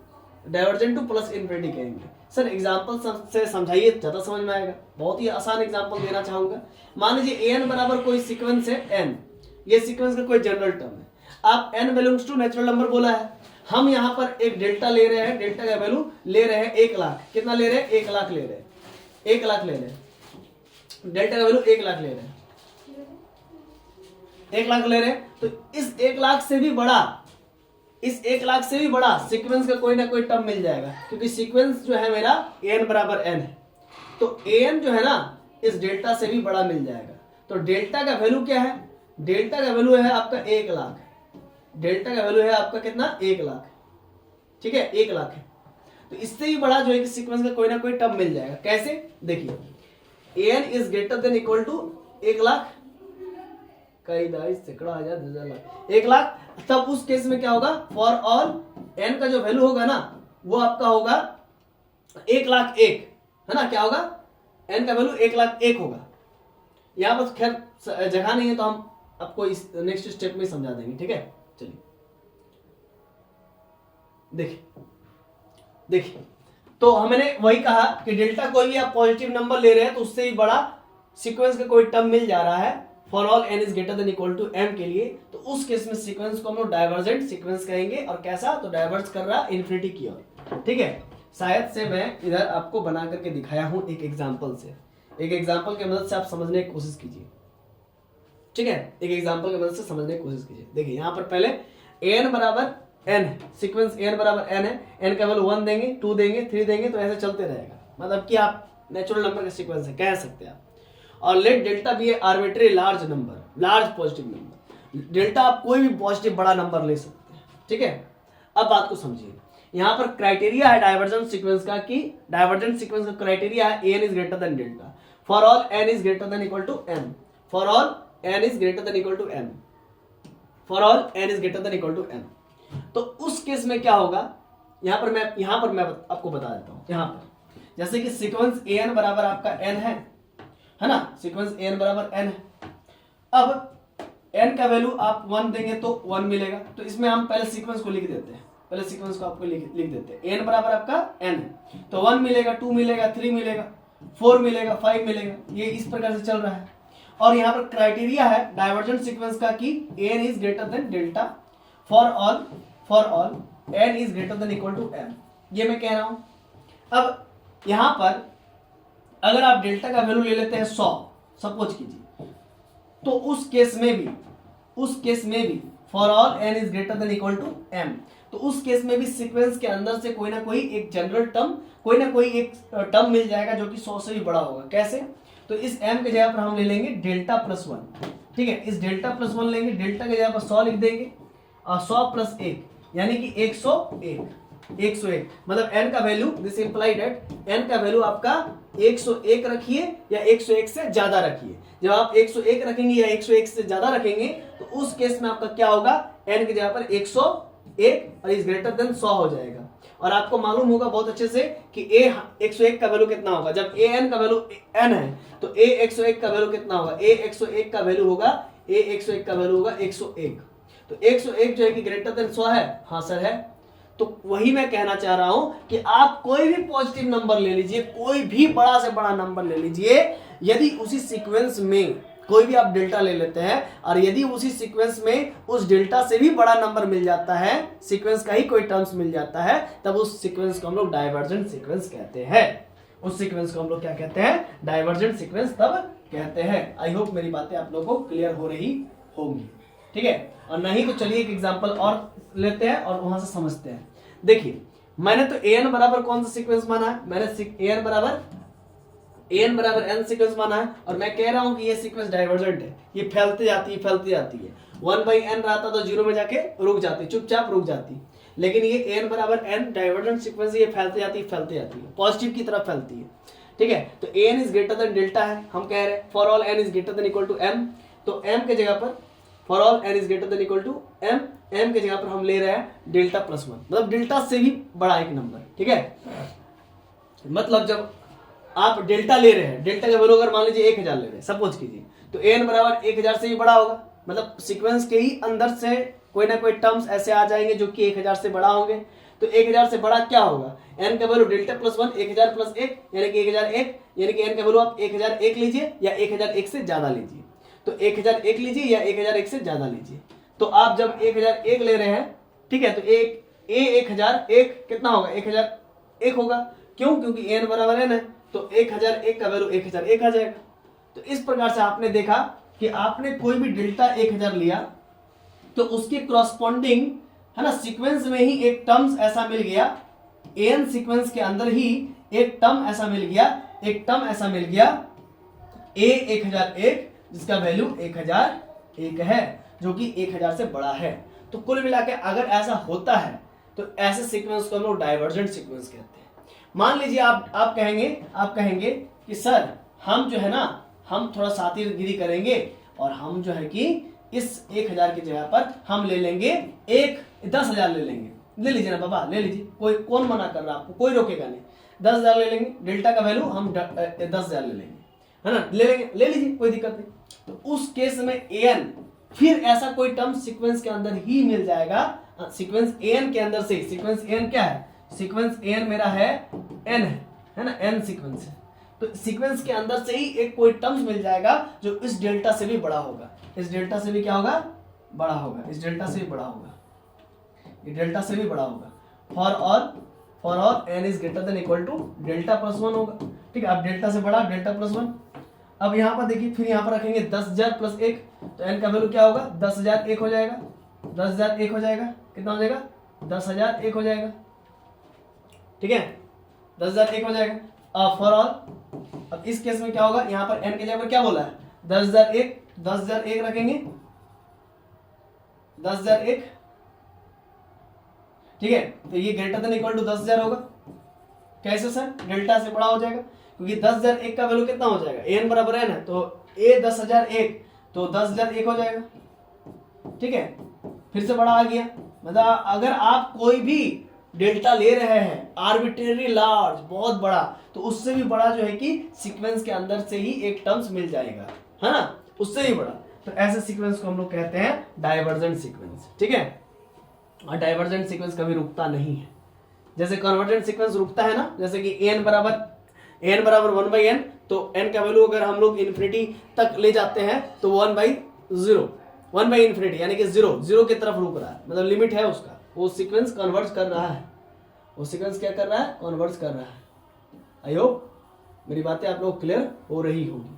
डाइवर्जेंट टू प्लस इन्फिनिटी कहेंगे। सर एग्जांपल से समझाइए, ज्यादा समझ में आएगा। बहुत ही आसान एग्जांपल देना चाहूंगा। मान लीजिए n बराबर कोई सीक्वेंस है n, ये सीक्वेंस का कोई जनरल टर्म है। आप n belongs to natural number बोला है, हम यहाँ पर एक डेल्टा ले रहे हैं, डेल्टा का वैल्यू ले रहे हैं 1 लाख। कितना ले रहे हैं, 1 लाख ले रहे हैं, 1 लाख ले रहे हैं। डेल्टा का वैल्यू 1 लाख ले रहे हैं, 1 लाख ले रहे हैं, तो इस 1 लाख से भी बड़ा, इस 1 लाख से भी बड़ा सीक्वेंस का कोई ना कोई टर्म मिल जाएगा, क्योंकि सीक्वेंस जो है मेरा an बराबर n है, तो an जो है ना इस डेल्टा से भी बड़ा मिल जाएगा। तो डेल्टा का वैल्यू क्या है? डेल्टा का वैल्यू है आपका 1 लाख, डेल्टा का वैल्यू है आपका कितना? 1 लाख, ठीक है, 1 लाख है। तो इससे भी बड़ा जो है कि सीक्वेंस का कोई ना कोई टर्म मिल जाएगा। कैसे? देखिए an is greater than equal to 1 lakh, कई दाइस सैकड़ा हजार 1000 लाख, 1 लाख। तब उस केस में क्या होगा? फॉर ऑल n का जो वैल्यू होगा ना वो आपका होगा 1 लाख 1, है ना? क्या होगा? n का वैल्यू 1 लाख 1 होगा। यहाँ पर खैर जगह नहीं है तो हम आपको इस नेक्स्ट स्टेप में समझा देंगे, ठीक है? चलिए देखिए तो हमने वही कहा कि डेल्टा कोई भी आप पॉजिटिव नंबर ले रहे हैं तो उससे भी बड़ा सीक्वेंस का कोई टर्म मिल जा रहा है for all n is greater than equal to m के लिए, तो उस केस में सीक्वेंस को हम लोग डाइवर्जेंट सीक्वेंस कहेंगे। और कैसा? तो डाइवर्ज कर रहा इन्फिनिटी की ओर, ठीक है? शायद से मैं इधर आपको बना करके दिखाया हूं एक एग्जाम्पल से, एक एग्जाम्पल की मदद से आप समझने की कोशिश कीजिए, ठीक है? एक एग्जाम्पल की मदद से समझने की कोशिश कीजिए। देखिए यहाँ पर पहले n बराबर n, सीक्वेंस n बराबर n है, n का वैल्यू 1 देंगे, 2 देंगे, 3 देंगे, तो ऐसे चलते रहेगा, मतलब कि आप नेचुरल नंबर का सीक्वेंस है कह सकते हैं आप। और let delta be a arbitrary large number, large positive number, delta आप कोई भी पॉजिटिव बड़ा नंबर ले सकते हैं, ठीक है? अब बात को समझिए, यहाँ पर क्राइटेरिया है डाइवर्जेंट सीक्वेंस का कि डाइवर्जेंट सीक्वेंस का क्राइटेरिया है n is greater than delta for all n is greater than equal to m, for all n is greater than equal to m, for all n is greater than equal to m। तो उस case में क्या होगा? यहाँ पर मैं आपको बता देता हूँ। यहाँ पर जैसे कि सीक्वेंस an बराबर आपका n है ना? सीक्वेंस an बराबर n है। अब n का वैल्यू आप 1 देंगे तो 1 मिलेगा, तो इसमें हम पहले सीक्वेंस को लिख देते हैं, पहले सीक्वेंस को आपको लिख देते हैं। n बराबर आपका n है तो 1 मिलेगा, 2 मिलेगा, 3 मिलेगा, 4 मिलेगा, 5 मिलेगा, ये इस प्रकार से चल रहा है। और यहाँ पर क्राइटेरिया है डाइवर्जेंट सीक्वेंस का कि n is greater than delta for all n is greater than equal to m, ये मैं कह रहा हूं। अब यहां पर अगर आप डेल्टा का वैल्यू ले लेते हैं 100 सपोज कीजिए, तो उस केस में भी for all n is greater than equal to m, तो उस केस में भी सीक्वेंस के अंदर से कोई ना कोई एक जनरल टर्म, कोई ना कोई एक टर्म मिल जाएगा जो कि 100 से भी बड़ा होगा। कैसे? तो इस m के जगह पर हम ले लेंगे डेल्टा प्लस 1, ठीक है? इस डेल्टा प्लस 1 लेंगे, डेल्टा के जगह पर 100 लिख देंगे और 100 प्लस 1 यानी कि 101, मतलब n का value, this imply that n का वैल्यू आपका 101 रखिए या 101 से ज्यादा रखिए। जब आप 101 रखेंगे या 101 से ज्यादा रखेंगे तो उस केस में आपका क्या होगा? n की जगह पर 101 और इज ग्रेटर देन 100 हो जाएगा। और आपको मालूम होगा बहुत अच्छे से कि a 101 का वैल्यू कितना होगा। जब an का वैल्यू n है तो a 101 का वैल्यू कितना होगा? a 101 का वैल्यू होगा 101, तो 101 जो है कि ग्रेटर देन 100 है। हाँ सर है। तो वही मैं कहना चाह रहा हूं कि आप कोई भी पॉजिटिव नंबर ले लीजिए, कोई भी बड़ा से बड़ा नंबर ले लीजिए, यदि उसी सीक्वेंस में कोई भी आप डेल्टा ले लेते हैं और यदि उसी सीक्वेंस में उस डेल्टा से भी बड़ा नंबर मिल जाता है, सीक्वेंस का ही कोई टर्म्स मिल जाता है, तब उस सीक्वेंस को हम लोग डाइवर्जेंट सीक्वेंस कहते हैं। उस सीक्वेंस को हम लोग क्या कहते हैं? डाइवर्जेंट सीक्वेंस तब कहते हैं। आई होप मेरी बातें आप लोगों को क्लियर हो रही होंगी, ठीक है? और नहीं तो चलिए एक एग्जांपल और लेते हैं और वहां से समझते हैं। देखिए मैंने तो an बराबर कौन सा सीक्वेंस माना है? मैंने an बराबर n सीक्वेंस माना है और मैं कह रहा हूं कि ये सीक्वेंस डाइवर्जेंट है, ये फैलती जाती है। 1/n रहता तो 0 में जाके रुक जाती, चुपचाप रुक जाती। लेकिन ये n बराबर n डाइवर्जेंट सीक्वेंस, ये फैलती जाती है, पॉजिटिव की तरफ फैलती है, ठीक है? तो an is greater than delta है, हम कह रहे हैं for all n is greater than equal to m, तो m के जगह पर for all n is greater than equal to m, m के जगह पर हम ले रहे हैं डेल्टा प्लस 1, मतलब डेल्टा से भी बड़ा एक नंबर, ठीक है? मतलब जब आप डेल्टा ले रहे हैं, डेल्टा का वैल्यू अगर मान लीजिए 1000 ले रहे हैं सपोज कीजिए, तो n बराबर 1000 से भी बड़ा होगा, मतलब सीक्वेंस के ही अंदर से कोई ना कोई टर्म्स ऐसे आ जाएंगे जो कि 1000 से बड़ा होंगे। तो 1000 से बड़ा क्या होगा? n का वैल्यू डेल्टा प्लस 1, 1000 प्लस 1 यानी कि 1001, यानी कि n का वैल्यू आप 1001 लीजिए या 1001 से ज्यादा लीजिए। तो 1001 लीजिए या 1001 से ज्यादा लीजिए। तो आप जब 1001 ले रहे हैं, ठीक है, तो 1001 कितना होगा? 1001 होगा। क्यों? क्योंकि n बराबर n है, तो 1001 का वैल्यू 1001 आ जाएगा। तो इस प्रकार से आपने देखा कि आपने कोई भी डेल्टा 1000 लिया तो उसके क्रॉसपॉन्डिंग है ना सीक्वेंस में ही एक टर्म्स ऐसा मिल गया, एन सीक्वेंस के अंदर ही एक टर्म ऐसा मिल गया A1001 जिसका वैल्यू 1001 है, जो कि 1000 से बड़ा है। तो कुल मिला के अगर ऐसा होता है तो ऐसे सीक्वेंस को हम लोग डाइवर्जेंट सीक्वेंस कहते हैं। मान लीजिए आप कहेंगे कि सर हम जो है ना हम थोड़ा साथीगिरी करेंगे और हम जो है कि इस 1000 की जगह पर हम ले लेंगे 10,000 ले लेंगे। ले लीजिए ना बाबा, ले लीजिए, कौन मना कर रहा है आपको, कोई रोकेगा नहीं। 10,000 ले लेंगे, डेल्टा का वैल्यू हम 10,000 ले लेंगे, है ना, ले लेंगे, ले लीजिए, कोई दिक्कत नहीं। तो उस केस में एन फिर ऐसा कोई टर्म सीक्वेंस के अंदर ही मिल जाएगा, सीक्वेंस एन के अंदर से। सीक्वेंस एन क्या है, सीक्वेंस एन मेरा है एन है ना, एन सीक्वेंस है। तो सीक्वेंस के अंदर से ही एक कोई टर्म्स मिल जाएगा जो इस डेल्टा से भी बड़ा होगा, इस डेल्टा से भी क्या होगा, बड़ा होगा, इस डेल्टा से भी बड़ा होगा, ये डेल्टा से भी बड़ा होगा। For all n is greater than equal to delta plus 1 होगा। ठीक है, अब डेल्टा से बड़ा डेल्टा प्लस 1। अब यहाँ पर देखिए, फिर यहाँ पर रखेंगे 10,000 प्लस 1, तो एन का वैल्यू क्या होगा, 10,001 हो जाएगा, 10,001 हो जाएगा, कितना हो जाएगा, 10,001 हो जाएगा। ठीक है, 10,001 हो जाएगा। अब फॉर ऑल, अब इस केस में क्या होगा, यहाँ पर एन के जगह पर क्या बोला है, 10,001 रखेंगे, 10,001। ठीक है, तो ये ग्रेटर देन इक्वल टू 10,000 होगा। कैसे सर, डेल्टा से बड़ा हो जाएगा, क्योंकि 10,001 का वैल्यू कितना हो जाएगा, एन बराबर एन है, तो ए 10,001 तो 10,001 हो जाएगा। ठीक है, फिर से बड़ा आ गया। मतलब अगर आप कोई भी डेल्टा ले रहे हैं आर्बिट्रेरी लार्ज, बहुत बड़ा, तो उससे भी बड़ा जो है कि सीक्वेंस के अंदर से ही एक टर्म्स मिल जाएगा, है ना, उससे भी बड़ा। तो ऐसे सीक्वेंस को हम लोग कहते हैं डाइवर्जेंट सीक्वेंस। ठीक है, और डाइवर्जेंट सीक्वेंस कभी रुकता नहीं है, जैसे कन्वर्जेंट सीक्वेंस रुकता है ना, जैसे कि n बराबर 1/n, तो n का वैल्यू अगर हम लोग इन्फिनिटी तक ले जाते हैं तो 1/0, 1/∞, यानी कि जीरो की तरफ रुक रहा है, मतलब लिमिट है उसका, वो सीक्वेंस कन्वर्ज कर रहा है, वो सीक्वेंस क्या कर रहा है, कन्वर्ज कर रहा है। आई होप मेरी बातें आप लोग क्लियर हो रही होगी।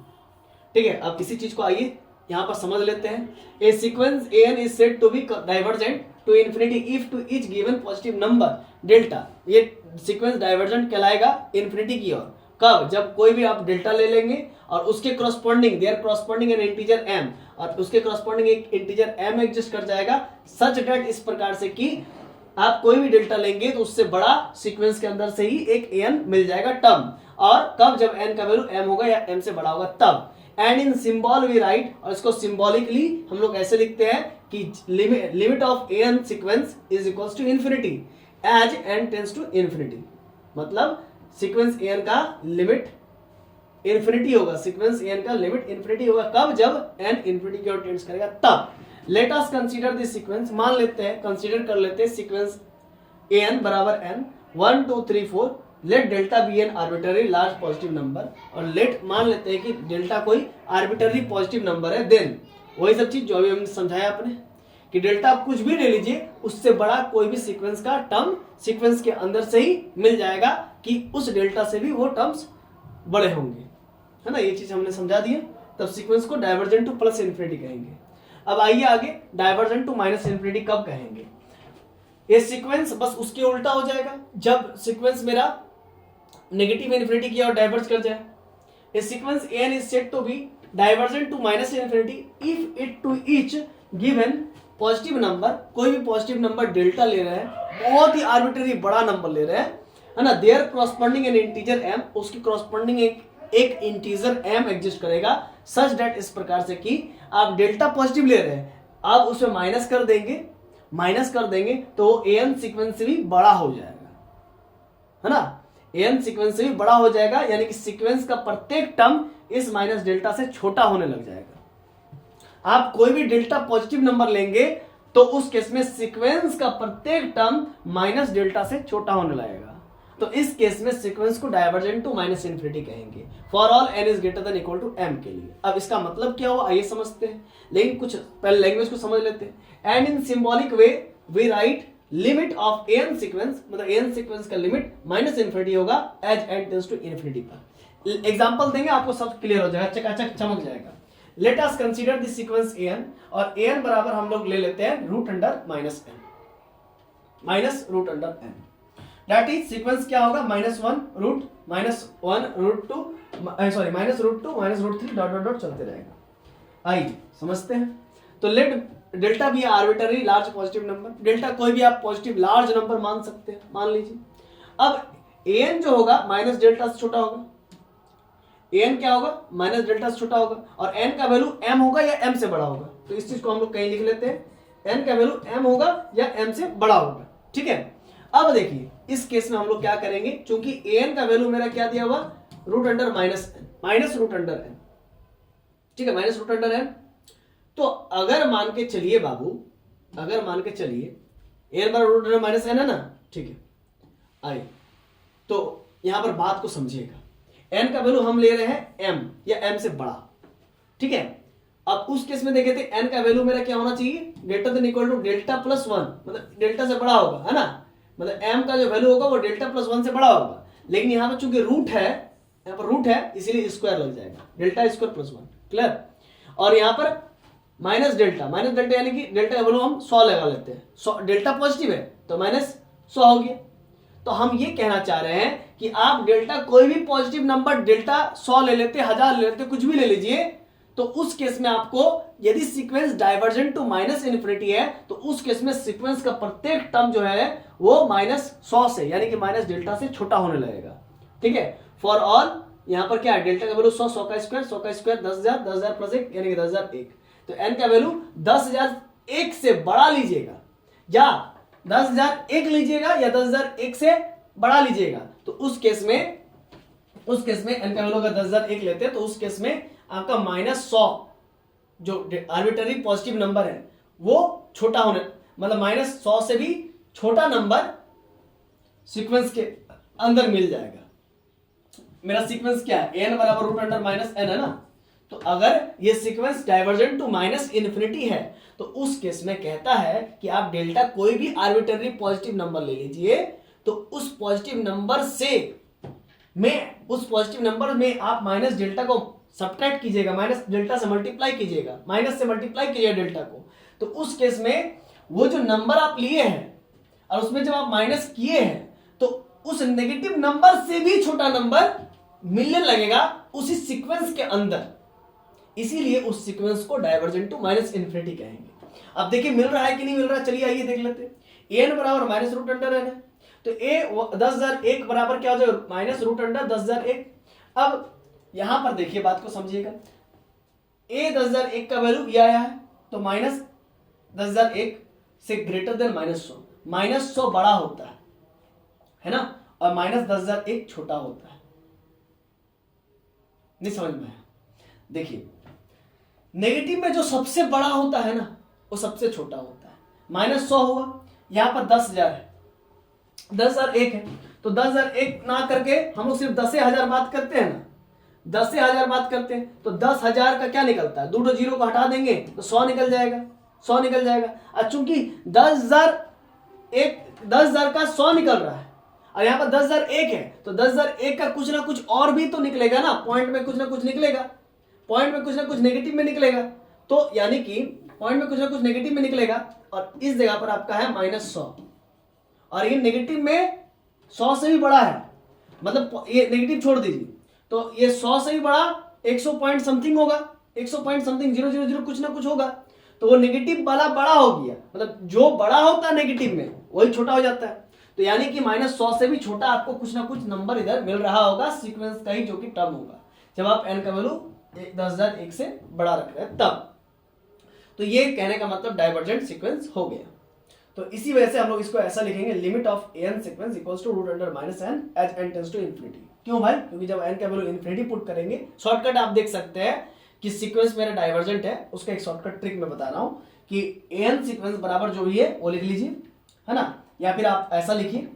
ठीक है, अब इसी चीज को आइए यहाँ पर समझ लेते हैं। A sequence n is said to be divergent to infinity if to each given positive number delta. ये सीक्वेंस डाइवर्जेंट कहलाएगा इन्फिनिटी की ओर। कब, जब कोई भी आप डेल्टा ले लेंगे और उसके corresponding there corresponding an integer m, और उसके कॉरस्पॉन्डिंग एक इंटीजर m एग्जिस्ट कर जाएगा, सच डेट इस प्रकार से कि आप कोई भी डेल्टा लेंगे तो उससे बड़ा सीक्वेंस के अंदर से ही एक n मिल जाएगा टर्म। और कब, जब n का वैल्यू m होगा या m से बड़ा होगा तब। And in symbol we write, और इसको सिंबॉलिकली हम लोग ऐसे लिखते हैं कि limit of n sequence is equals to infinity as n tends to infinity. मतलब सीक्वेंस एन का लिमिट इन्फिनिटी होगा, सीक्वेंस एन का लिमिट इन्फिनिटी होगा कब, जब एन इन्फिनिटी की ओर टेंड्स करेगा तब। Let us consider this sequence, मान लेते हैं, कंसीडर कर लेते हैं सीक्वेंस एन बराबर n 1 2 3 4, let delta be an arbitrary large positive number, और लेट मान लेते हैं कि डेल्टा कोई आर्बिट्ररी पॉजिटिव नंबर है, देन वही सब चीज जो अभी हमने समझाया आपने कि डेल्टा कुछ भी ले लीजिए, उससे बड़ा कोई भी सीक्वेंस का टर्म सीक्वेंस के अंदर से ही मिल जाएगा कि उस डेल्टा से भी वो टर्म्स बड़े होंगे, है ना। ये चीज हमने समझा दिया, तब सीक्वेंस को डाइवर्जेंट टू प्लस इन्फिनिटी कहेंगे। अब आइए आगे, डाइवर्जेंट टू माइनस इन्फिनिटी कब कहेंगे। ये सीक्वेंस बस उसके उल्टा हो जाएगा जब सीक्वेंस मेरा नेगेटिव इन्फिनिटी की ओर डाइवर्ज कर जाए। A sequence n is said to be divergent to minus infinity if it to each given positive number, कोई भी पॉजिटिव नंबर डेल्टा ले रहे हैं, बहुत ही आर्बिट्ररी बड़ा नंबर ले रहे हैं, है ना, there corresponding an integer m, उसकी कॉरस्पॉन्डिंग एक इंटीजर m एग्जिस्ट करेगा, सच दैट इस प्रकार से कि आप डेल्टा पॉजिटिव ले रहे हैं, आप उसमें माइनस कर देंगे तो एन सीक्वेंस से भी बड़ा हो जाएगा, है ना, एन सीक्वेंस से भी बड़ा हो जाएगा, यानी कि सीक्वेंस का प्रत्येक टर्म इस माइनस डेल्टा से छोटा होने लग जाएगा। आप कोई भी डेल्टा पॉजिटिव नंबर लेंगे तो उस केस में सीक्वेंस का प्रत्येक टर्म माइनस डेल्टा से छोटा होने लगेगा, तो इस केस में सीक्वेंस को डाइवर्जेंट टू माइनस इन्फिनिटी कहेंगे for all n is greater than equal to m के लिए। अब इसका मतलब क्या हुआ आइए समझते हैं, लेकिन कुछ पहले लैंग्वेज को समझ लेते हैं। And in symbolic way we write limit of n sequence, मतलब एन सीक्वेंस का लिमिट माइनस इन्फिनिटी होगा as n tends to infinity पर। एग्जाम्पल देंगे आपको सब क्लियर हो जाएगा, चकाचक चमक जाएगा। Let us consider this sequence an, और an बराबर हम लोग ले लेते हैं root under minus n, minus root under n। That is sequence क्या होगा, -1 रूट -1 रूट 2 सॉरी -√2 -√3 डॉट डॉट डॉट चलते रहेगा। आइए समझते हैं। तो लेट डेल्टा भी arbitrary large positive number, delta कोई भी आप पॉजिटिव लार्ज नंबर मान सकते हैं, मान लीजिए। अब an जो होगा माइनस डेल्टा से छोटा होगा, an क्या होगा, माइनस डेल्टा से छोटा होगा, और n का वैल्यू m होगा या m से बड़ा होगा। तो इस चीज को हम लोग कहीं लिख लेते हैं, n का वैल्यू m होगा या m से बड़ा होगा, ठीक है। अब देखिए इस केस में हम लोग क्या करेंगे, क्योंकि an का वैल्यू मेरा क्या दिया हुआ, root under minus n, minus root under n, ठीक है, माइनस रूट अंडर n। तो अगर मान के चलिए बाबू, अगर मान के चलिए n बराबर रूट अंडर माइनस n है ना, ठीक है। आइए तो यहां पर बात को समझिएगा, n का वैल्यू हम ले रहे हैं m या m से बड़ा, ठीक है। अब उस केस में देखे थे n का वैल्यू मेरा क्या होना चाहिए, greater than equal to delta plus 1, मतलब डेल्टा से बड़ा होगा, है ना, मतलब m का जो वैल्यू होगा वो डेल्टा प्लस 1 से बड़ा होगा। लेकिन यहाँ पर चूंकि रूट है, यहाँ पर रूट है, इसीलिए स्क्वायर लग जाएगा, डेल्टा स्क्वायर प्लस 1, क्लियर। और यहाँ पर माइनस डेल्टा, माइनस डेल्टा यानी कि डेल्टा का वैल्यू हम 100 लगा लेते हैं, 100 डेल्टा पॉजिटिव है तो -100 हो गया। तो हम ये कहना चाह रहे हैं कि आप डेल्टा कोई भी पॉजिटिव नंबर डेल्टा 100 ले लेते, 1000 ले लेते, कुछ भी ले लीजिए, तो उस केस में आपको यदि sequence divergent to minus infinity है तो उस केस में सीक्वेंस का प्रत्येक टर्म जो है वो -100 से यानी कि माइनस डेल्टा से छोटा होने लगेगा, ठीक है। फॉर ऑल यहां पर क्या है, डेल्टा का वैल्यू 100, 100 का स्क्वायर, 100 का स्क्वायर 10,000, 10,000 प्लस 1 यानी कि 10,001। तो n का वैल्यू 10,001 से बड़ा लीजिएगा या 10,001 लीजिएगा या 10,001 से बड़ा लीजिएगा। तो उस केस में n का वैल्यू अगर 10,001 लेते हैं तो उस केस में आपका -100 जो आर्बिट्ररी पॉजिटिव नंबर है वो छोटा होने, मतलब -100 से भी छोटा नंबर सीक्वेंस के अंदर मिल जाएगा। मेरा सीक्वेंस क्या है, n बराबर रूट अंडर माइनस n है ना। तो अगर ये sequence divergent to minus infinity है तो उस केस में कहता है कि आप डेल्टा कोई भी आर्बिट्ररी पॉजिटिव नंबर ले लीजिए, तो उस पॉजिटिव नंबर में आप माइनस डेल्टा को सब्ट्रैक्ट कीजिएगा, माइनस डेल्टा से मल्टीप्लाई कीजिएगा, माइनस से मल्टीप्लाई कीजिएगा डेल्टा को। तो उस केस में वो जो नंबर आप लिए हैं और उसमें जब आप माइनस किए हैं तो उस नेगेटिव नंबर से भी छोटा नंबर मिलने लगेगा उसी सीक्वेंस के अंदर, इसीलिए उस सीक्वेंस को डाइवर्जेंट टू माइनस इन्फिनिटी कहेंगे। अब देखिए मिल रहा है कि नहीं मिल रहा, चलिए आइए देख लेते हैं। n बराबर माइनस रूट अंडर n है, तो a 10,001 बराबर क्या हो जाएगा, माइनस रूट अंडर 10,001। अब यहां पर देखिए बात को समझिएगा, a 10,001 का वैल्यू ये आया है तो माइनस 10,001 से ग्रेटर देन -100, -100 बड़ा होता है ना, और माइनस 10,001 छोटा होता है। नहीं समझ में आया, देखिए नेगेटिव में जो सबसे बड़ा होता है ना वो सबसे छोटा होता है। -100 हुआ, यहां पर 10,000 है, 10,001 है, तो 10,001 ना करके हम लोग सिर्फ 10,000 बात करते हैं ना, 10,000 बात करते हैं तो 10,000 का क्या निकलता है, 2 जीरो को हटा देंगे तो 100 निकल जाएगा, 100 निकल जाएगा। और चूंकि 10,000 का 100 निकल रहा है और यहाँ पर 10,001 है तो 10,001 का कुछ ना कुछ और भी तो निकलेगा ना, पॉइंट में कुछ ना कुछ निकलेगा, पॉइंट में कुछ ना कुछ नेगेटिव में निकलेगा, तो यानी कि पॉइंट में कुछ ना कुछ नेगेटिव में निकलेगा और इस जगह पर आपका है -100 और ये नेगेटिव में 100 से भी बड़ा है, मतलब ये नेगेटिव छोड़ दीजिए तो ये 100 से भी बड़ा 100 पॉइंट समथिंग होगा, 100 पॉइंट समथिंग 000 कुछ ना कुछ होगा, तो वो नेगेटिव वाला बड़ा हो गया, मतलब जो बड़ा होता है नेगेटिव में वही छोटा हो जाता है। तो यानी कि -100 से भी छोटा आपको कुछ ना कुछ नंबर इधर मिल रहा होगा सीक्वेंस का ही, जो कि टर्म होगा जब आप n का वैल्यू 10,001 से बड़ा रख रहे हैं तब। तो ये कहने का मतलब डाइवर्जेंट सीक्वेंस हो गया। तो इसी वजह से हम लोग इसको ऐसा लिखेंगे, limit of an sequence equals to root under minus n as n tends to infinity. क्यों भाई, क्योंकि जब n का वैल्यू इन्फिनिटी पुट करेंगे, शॉर्टकट आप देख सकते हैं कि सीक्वेंस मेरा डाइवर्जेंट है, उसका एक शॉर्टकट ट्रिक मैं बता रहा हूं कि an सीक्वेंस बराबर जो भी है वो लिख लीजिए, है ना, या फिर आप ऐसा लिखिए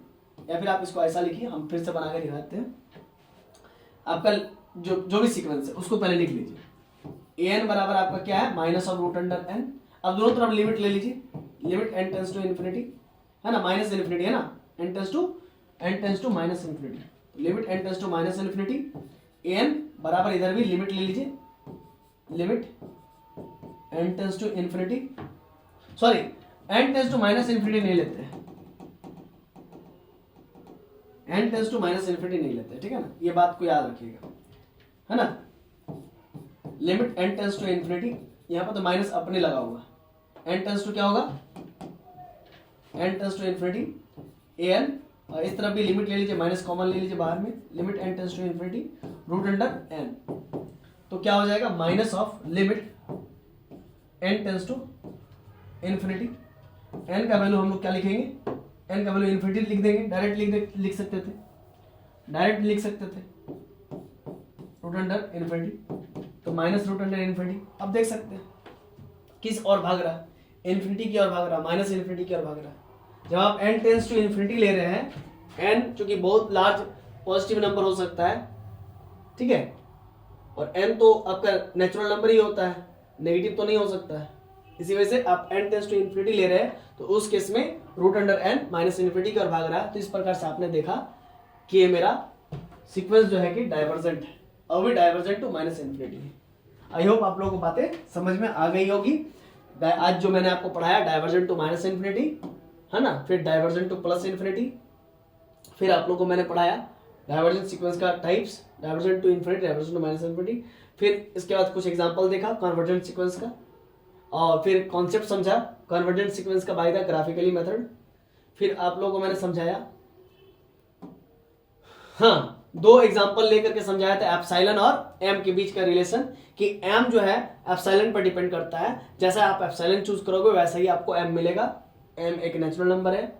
या फिर आप इसको ऐसा लिखिए, हम फिर से बना के दिखाते हैं। आपका जो भी सीक्वेंस है उसको पहले लिख लीजिए, an बराबर आपका क्या है, minus of root under n। अब दोनों तरफ लिमिट ले लीजिए, limit n tends to infinity, है ना, माइनस इन्फिनिटी है ना, n tends to minus infinity, limit n tends to minus infinity n बराबर इधर भी लिमिट ले लीजिए, limit n tends to infinity, sorry n tends to minus infinity नहीं लेते हैं, n tends to minus infinity नहीं लेते, ठीक है ना, ये बात को याद रखिएगा, है ना। Limit n tends to infinity, यहाँ पर तो माइनस अपने लगा हुआ, n टेंस टू क्या होगा, n tends to infinity an, और इस तरफ भी लिमिट ले लीजिए, माइनस कॉमन ले लीजिए बाहर में, limit n tends to infinity root under n, तो क्या हो जाएगा minus of limit n tends to infinity, n का वैल्यू हम लोग क्या लिखेंगे, n का वैल्यू इन्फिनिटी लिख देंगे, डायरेक्ट लिख सकते थे, डायरेक्ट लिख सकते थे रूट अंडर इन्फिनिटी, तो माइनस रूट अंडर इन्फिनिटी। अब देख सकते हैं किस और भाग रहा, इन्फिनिटी की ओर भाग रहा, माइनस इन्फिनिटी की ओर भाग रहा। जब आप n टेंस टू इन्फिनिटी ले रहे हैं, n चूंकि बहुत लार्ज पॉजिटिव नंबर हो सकता है, ठीक है, और n तो आपका नेचुरल नंबर ही होता है, नेगेटिव तो नहीं हो सकता है, इसी वजह से आप n टेंस टू इन्फिनिटी ले रहे हैं, तो उस केस में root under n minus infinity की ओर भाग रहा है। तो इस प्रकार से आपने देखा कि ये मेरा सीक्वेंस जो है कि डाइवर्जेंट है, और भी डाइवर्जेंट टू माइनस इन्फिनिटी है। आई होप आप लोगों को बातें समझ में आ गई होगी। आज जो मैंने आपको पढ़ाया डाइवर्जेंट टू माइनस इन्फिनिटी, है ना, फिर डाइवर्जेंट टू प्लस इन्फिनिटी, फिर आप लोगों को मैंने पढ़ाया डाइवर्जेंट सीक्वेंस का types, divergent to infinity, divergent to minus infinity, फिर इसके बाद कुछ एग्जांपल देखा कन्वर्जेंट सीक्वेंस का, और फिर कॉन्सेप्ट समझा कन्वर्जेंट सीक्वेंस का बाय द ग्राफिकली मेथड, फिर आप लोगों को मैंने समझाया, हाँ, दो एग्जांपल लेकर के समझाया था एप्सिलॉन और एम के बीच का रिलेशन, कि एम जो है एप्सिलॉन पर डिपेंड करता है, जैसा आप एप्सिलॉन चूज करोगे वैसा ही आपको एम मिलेगा, एम एक नेचुरल नंबर है।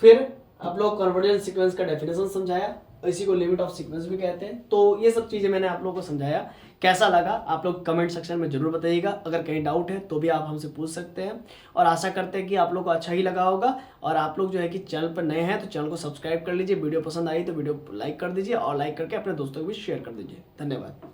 फिर आप लोग कन्वर्जेंट सीक्वेंस का डेफिनेशन समझाया, इसी को लिमिट ऑफ सीक्वेंस भी कहते हैं। तो ये सब चीजें मैंने आप लोगों को समझाया, कैसा लगा आप लोग कमेंट सेक्शन में जरूर बताइएगा। अगर कहीं डाउट है तो भी आप हमसे पूछ सकते हैं, और आशा करते हैं कि आप लोग को अच्छा ही लगा होगा। और आप लोग जो है कि चैनल पर नए हैं तो चैनल को सब्सक्राइब कर लीजिए, वीडियो पसंद आई तो वीडियो लाइक कर दीजिए, और लाइक करके अपने दोस्तों को भी शेयर कर दीजिए। धन्यवाद।